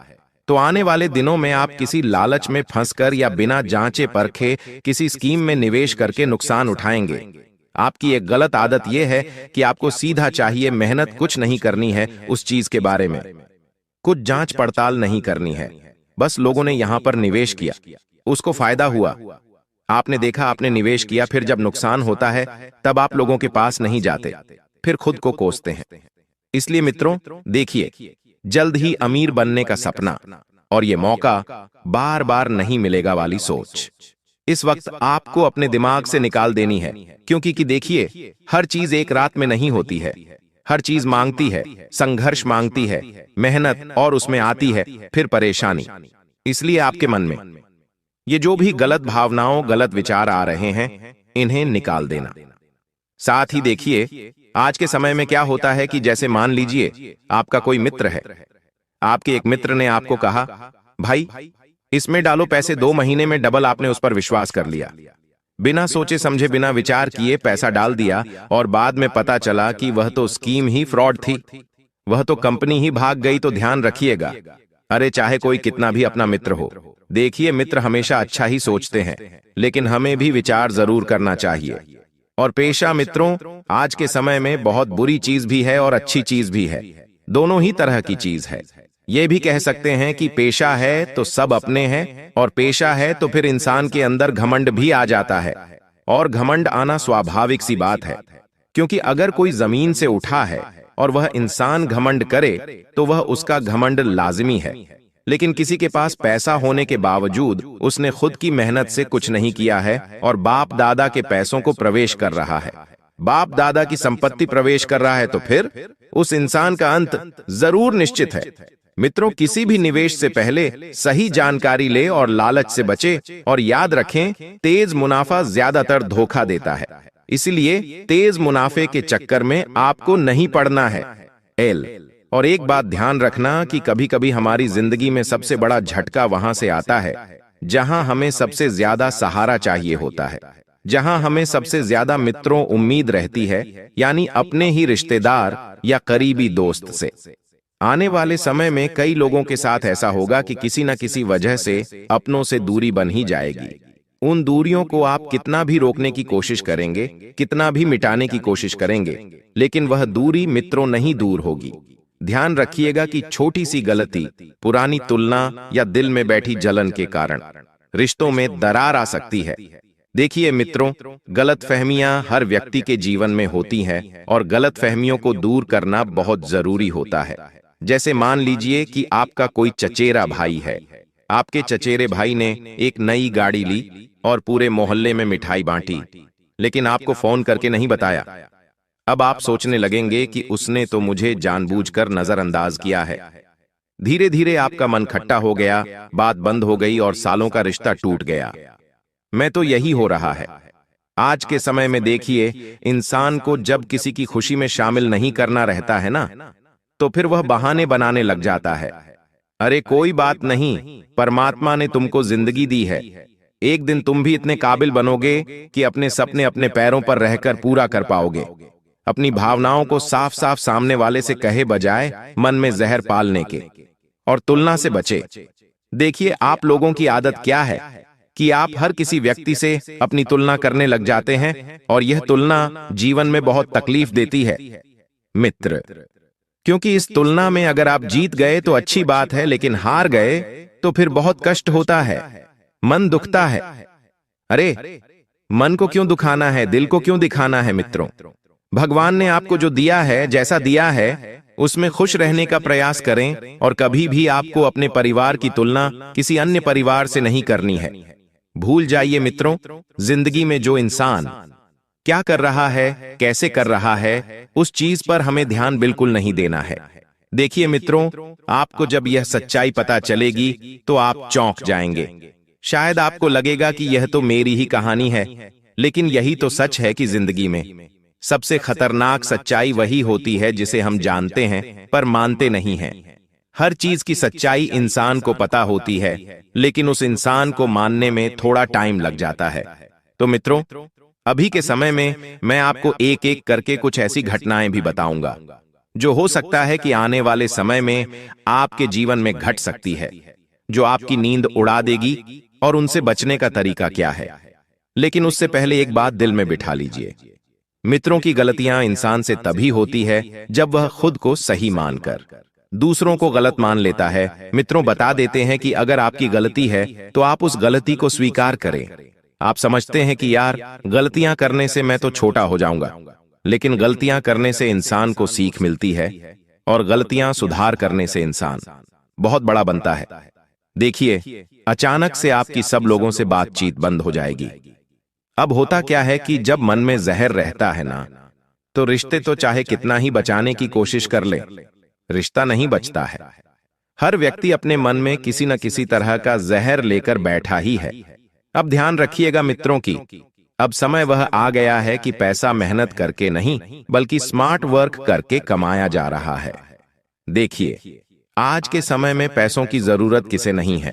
तो आने वाले दिनों में आप किसी लालच में फंसकर या बिना जांचे परखे किसी स्कीम में निवेश करके नुकसान उठाएंगे। आपकी एक गलत आदत यह है कि आपको सीधा चाहिए, मेहनत कुछ नहीं करनी है उस चीज के बारे में। कुछ जांच पड़ताल नहीं करनी है। बस लोगों ने यहां पर निवेश किया, उसको फायदा हुआ, आपने देखा, आपने निवेश किया, फिर जब नुकसान होता है तब आप लोगों के पास नहीं जाते, फिर खुद को कोसते हैं। इसलिए मित्रों देखिए, जल्द ही अमीर बनने का सपना और ये मौका बार बार नहीं मिलेगा वाली सोच इस वक्त आपको अपने दिमाग से निकाल देनी है। क्योंकि देखिए, हर चीज एक रात में नहीं होती है। हर चीज मांगती है, संघर्ष मांगती है, मेहनत, और उसमें आती है फिर परेशानी। इसलिए आपके मन में ये जो भी गलत भावनाओं, गलत विचार आ रहे हैं, इन्हें निकाल देना। साथ ही देखिए, आज के समय में क्या होता है कि जैसे मान लीजिए आपका कोई मित्र है, आपके एक मित्र ने आपको कहा, भाई इसमें डालो पैसे, 2 महीने में डबल, आपने उस पर विश्वास कर लिया, बिना सोचे समझे, बिना विचार किए पैसा डाल दिया, और बाद में पता चला कि वह तो स्कीम ही फ्रॉड थी, वह तो कंपनी ही भाग गई। तो ध्यान रखिएगा, अरे चाहे कोई कितना भी अपना मित्र हो, देखिए मित्र हमेशा अच्छा ही सोचते हैं, लेकिन हमें भी विचार जरूर करना चाहिए। और पेशा मित्रों, आज के समय में बहुत बुरी चीज भी है और अच्छी चीज भी है, दोनों ही तरह की चीज है। ये भी कह सकते हैं कि पेशा है तो सब अपने हैं, और पेशा है तो फिर इंसान के अंदर घमंड भी आ जाता है। और घमंड आना स्वाभाविक सी बात है, क्योंकि अगर कोई जमीन से उठा है और वह इंसान घमंड करे तो वह उसका घमंड लाजिमी है। लेकिन किसी के पास पैसा होने के बावजूद उसने खुद की मेहनत से कुछ नहीं किया है और बाप दादा के पैसों को प्रवेश कर रहा है, बाप दादा की संपत्ति प्रवेश कर रहा है, तो फिर उस इंसान का अंत जरूर निश्चित है। मित्रों, किसी भी निवेश से पहले सही जानकारी ले और लालच से बचे, और याद रखें, तेज मुनाफा ज्यादातर धोखा देता है। इसलिए तेज मुनाफे के चक्कर में आपको नहीं पड़ना है। और एक बात ध्यान रखना कि कभी कभी हमारी जिंदगी में सबसे बड़ा झटका वहां से आता है जहां हमें सबसे ज्यादा सहारा चाहिए होता है, जहां हमें सबसे ज्यादा मित्रों उम्मीद रहती है, यानी अपने ही रिश्तेदार या करीबी दोस्त से। आने वाले समय में कई लोगों के साथ ऐसा होगा कि किसी न किसी वजह से अपनों से दूरी बन ही जाएगी। उन दूरियों को आप कितना भी रोकने की कोशिश करेंगे, कितना भी मिटाने की कोशिश करेंगे, लेकिन वह दूरी मित्रों नहीं दूर होगी। ध्यान रखिएगा कि छोटी सी गलती, पुरानी तुलना या दिल में बैठी जलन के कारण रिश्तों में दरार आ सकती है। देखिए मित्रों, गलतफहमियां हर व्यक्ति के जीवन में होती हैं और गलतफहमियों को दूर करना बहुत जरूरी होता है। जैसे मान लीजिए कि आपका कोई चचेरा भाई है, आपके चचेरे भाई ने एक नई गाड़ी ली और पूरे मोहल्ले में मिठाई बांटी, लेकिन आपको फोन करके नहीं बताया। अब आप सोचने लगेंगे कि उसने तो मुझे जानबूझकर नजरअंदाज किया है। धीरे धीरे आपका मन खट्टा हो गया, बात बंद हो गई और सालों का रिश्ता टूट गया। मैं तो यही हो रहा है आज के समय में। देखिए, इंसान को जब किसी की खुशी में शामिल नहीं करना रहता है ना, तो फिर वह बहाने बनाने लग जाता है। अरे कोई बात नहीं, परमात्मा ने तुमको जिंदगी दी है, एक दिन तुम भी इतने काबिल बनोगे कि अपने सपने अपने पैरों पर रहकर पूरा कर पाओगे। अपनी भावनाओं को साफ साफ सामने वाले से कहे बजाय मन में जहर पालने के, और तुलना से बचे। देखिए, आप लोगों की आदत क्या है कि आप हर किसी व्यक्ति से अपनी तुलना करने लग जाते हैं, और यह तुलना जीवन में बहुत तकलीफ देती है मित्र। क्योंकि इस तुलना में अगर आप जीत गए तो अच्छी बात है, लेकिन हार गए तो फिर बहुत कष्ट होता है, मन दुखता है। अरे मन को क्यों दुखाना है, दिल को क्यों दिखाना है मित्रों। भगवान ने आपको जो दिया है, जैसा दिया है, उसमें खुश रहने का प्रयास करें, और कभी भी आपको अपने परिवार की तुलना किसी अन्य परिवार से नहीं करनी है। भूल जाइए मित्रों, जिंदगी में जो इंसान क्या कर रहा है, कैसे कर रहा है, उस चीज पर हमें ध्यान बिल्कुल नहीं देना है। देखिए मित्रों, आपको जब यह सच्चाई पता चलेगी तो आप चौंक जाएंगे। शायद आपको लगेगा कि यह तो मेरी ही कहानी है, लेकिन यही तो सच है कि जिंदगी में सबसे खतरनाक सच्चाई वही होती है जिसे हम जानते हैं पर मानते नहीं हैं। हर चीज की सच्चाई इंसान को पता होती है, लेकिन उस इंसान को मानने में थोड़ा टाइम लग जाता है। तो मित्रों, अभी के समय में मैं आपको एक एक करके कुछ ऐसी घटनाएं भी बताऊंगा जो हो सकता है कि आने वाले समय में आपके जीवन में घट सकती है, जो आपकी नींद उड़ा देगी, और उनसे बचने का तरीका क्या है। लेकिन उससे पहले एक बात दिल में बिठा लीजिए, मित्रों की गलतियां इंसान से तभी होती है जब वह खुद को सही मानकर दूसरों को गलत मान लेता है। मित्रों, बता देते हैं कि अगर आपकी गलती है तो आप उस गलती को स्वीकार करें। आप समझते हैं कि यार, गलतियां करने से मैं तो छोटा हो जाऊंगा, लेकिन गलतियां करने से इंसान को सीख मिलती है और गलतियां सुधार करने से इंसान बहुत बड़ा बनता है। देखिए, अचानक से आपकी सब लोगों से बातचीत बंद हो जाएगी। अब होता क्या है कि जब मन में जहर रहता है ना, तो रिश्ते तो चाहे कितना ही बचाने की कोशिश कर ले, रिश्ता नहीं बचता है। हर व्यक्ति अपने मन में किसी न किसी तरह का जहर लेकर बैठा ही है। अब ध्यान रखिएगा मित्रों की, अब समय वह आ गया है कि पैसा मेहनत करके नहीं, बल्कि स्मार्ट वर्क करके कमाया जा रहा है। देखिए, आज के समय में पैसों की जरूरत किसे नहीं है।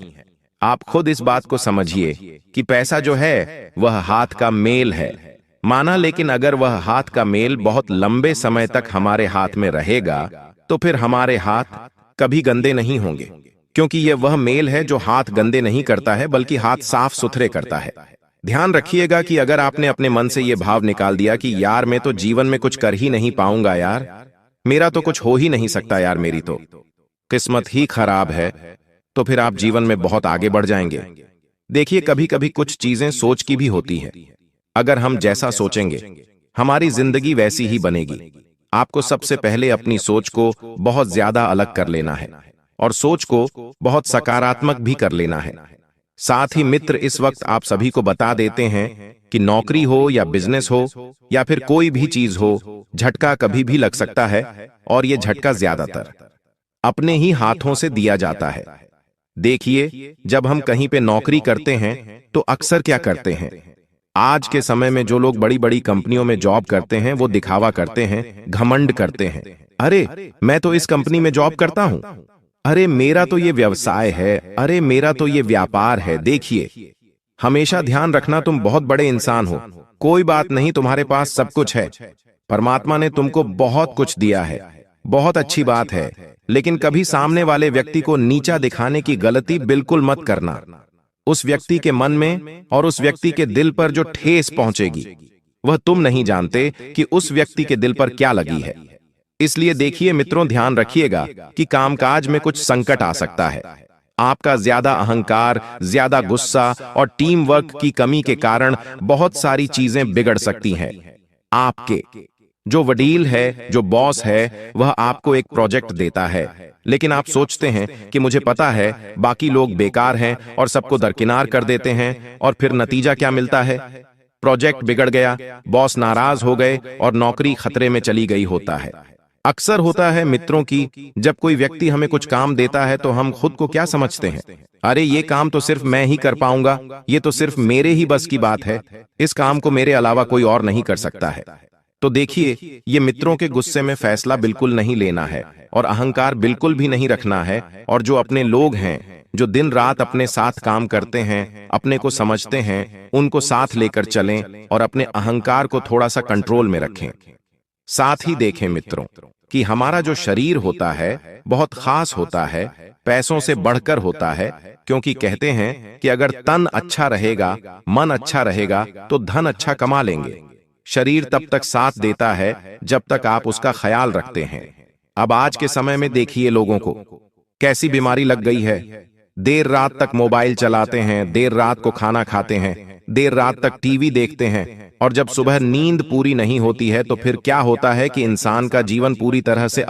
आप खुद इस बात को समझिए कि पैसा जो है वह हाथ का मेल है, माना, लेकिन अगर वह हाथ का मेल बहुत लंबे समय तक हमारे हाथ में रहेगा तो फिर हमारे हाथ कभी गंदे नहीं होंगे, क्योंकि यह वह मेल है जो हाथ गंदे नहीं करता है बल्कि हाथ साफ सुथरे करता है। ध्यान रखिएगा कि अगर आपने अपने मन से यह भाव निकाल दिया कि यार मैं तो जीवन में कुछ कर ही नहीं पाऊंगा, यार मेरा तो कुछ हो ही नहीं सकता, यार मेरी तो किस्मत ही खराब है, तो फिर आप जीवन में बहुत आगे बढ़ जाएंगे। देखिए, कभी कभी कुछ चीजें सोच की भी होती है। अगर हम जैसा सोचेंगे हमारी जिंदगी वैसी ही बनेगी। आपको सबसे पहले अपनी सोच को बहुत ज्यादा अलग कर लेना है और सोच को बहुत सकारात्मक भी कर लेना है। साथ ही मित्र, इस वक्त आप सभी को बता देते हैं कि नौकरी हो या बिजनेस हो या फिर कोई भी चीज हो, झटका कभी भी लग सकता है और यह झटका ज्यादातर अपने ही हाथों से दिया जाता है। देखिए, जब हम कहीं पे नौकरी करते हैं तो अक्सर क्या करते हैं, आज के समय में जो लोग बड़ी बड़ी कंपनियों में जॉब करते हैं वो दिखावा करते हैं, घमंड करते हैं। अरे मैं तो इस कंपनी में जॉब करता हूं, अरे मेरा तो ये व्यवसाय है, अरे मेरा तो ये व्यापार है। देखिए, हमेशा ध्यान रखना, तुम बहुत बड़े इंसान हो, कोई बात नहीं, तुम्हारे पास सब कुछ है, परमात्मा ने तुमको बहुत कुछ दिया है, बहुत अच्छी बात है, लेकिन कभी सामने वाले व्यक्ति को नीचा दिखाने की गलती बिल्कुल मत करना। उस व्यक्ति के मन में और उस व्यक्ति के दिल पर जो ठेस पहुंचेगी वह तुम नहीं जानते कि उस व्यक्ति के दिल पर क्या लगी है। इसलिए देखिए मित्रों, ध्यान रखिएगा कि कामकाज में कुछ संकट आ सकता है। आपका ज्यादा अहंकार, ज्यादा गुस्सा और टीम वर्क की कमी के कारण बहुत सारी चीजें बिगड़ सकती हैं। आपके जो वडील है, जो बॉस है, वह आपको एक प्रोजेक्ट देता है, लेकिन आप सोचते हैं कि मुझे पता है बाकी लोग बेकार हैं और सबको दरकिनार कर देते हैं, और फिर नतीजा क्या मिलता है, प्रोजेक्ट बिगड़ गया, बॉस नाराज हो गए और नौकरी खतरे में चली गई होता है। अक्सर होता है मित्रों की, जब कोई व्यक्ति हमें कुछ काम देता है तो हम खुद को क्या समझते हैं, अरे ये काम तो सिर्फ मैं ही कर पाऊंगा, ये तो सिर्फ मेरे ही बस की बात है, इस काम को मेरे अलावा कोई और नहीं कर सकता है। तो देखिए, ये मित्रों के गुस्से में फैसला बिल्कुल नहीं लेना है और अहंकार बिल्कुल भी नहीं रखना है, और जो अपने लोग हैं, जो दिन रात अपने साथ काम करते हैं, अपने को समझते हैं, उनको साथ लेकर चलें और अपने अहंकार को थोड़ा सा कंट्रोल में रखें। साथ ही देखें मित्रों कि हमारा जो शरीर होता है बहुत खास होता है, पैसों से बढ़कर होता है, क्योंकि कहते हैं कि अगर तन अच्छा रहेगा, मन अच्छा रहेगा तो धन अच्छा कमा लेंगे। शरीर तब तक साथ देता है जब तक आप उसका ख्याल रखते हैं। अब आज के समय में देखिए लोगों को कैसी बीमारी लग गई है, देर रात तक मोबाइल चलाते हैं, देर रात को खाना खाते हैं, देर रात तक टीवी देखते हैं, और जब सुबह नींद पूरी नहीं होती है तो फिर क्या होता है कि इंसान का जीवन पूरी तरह से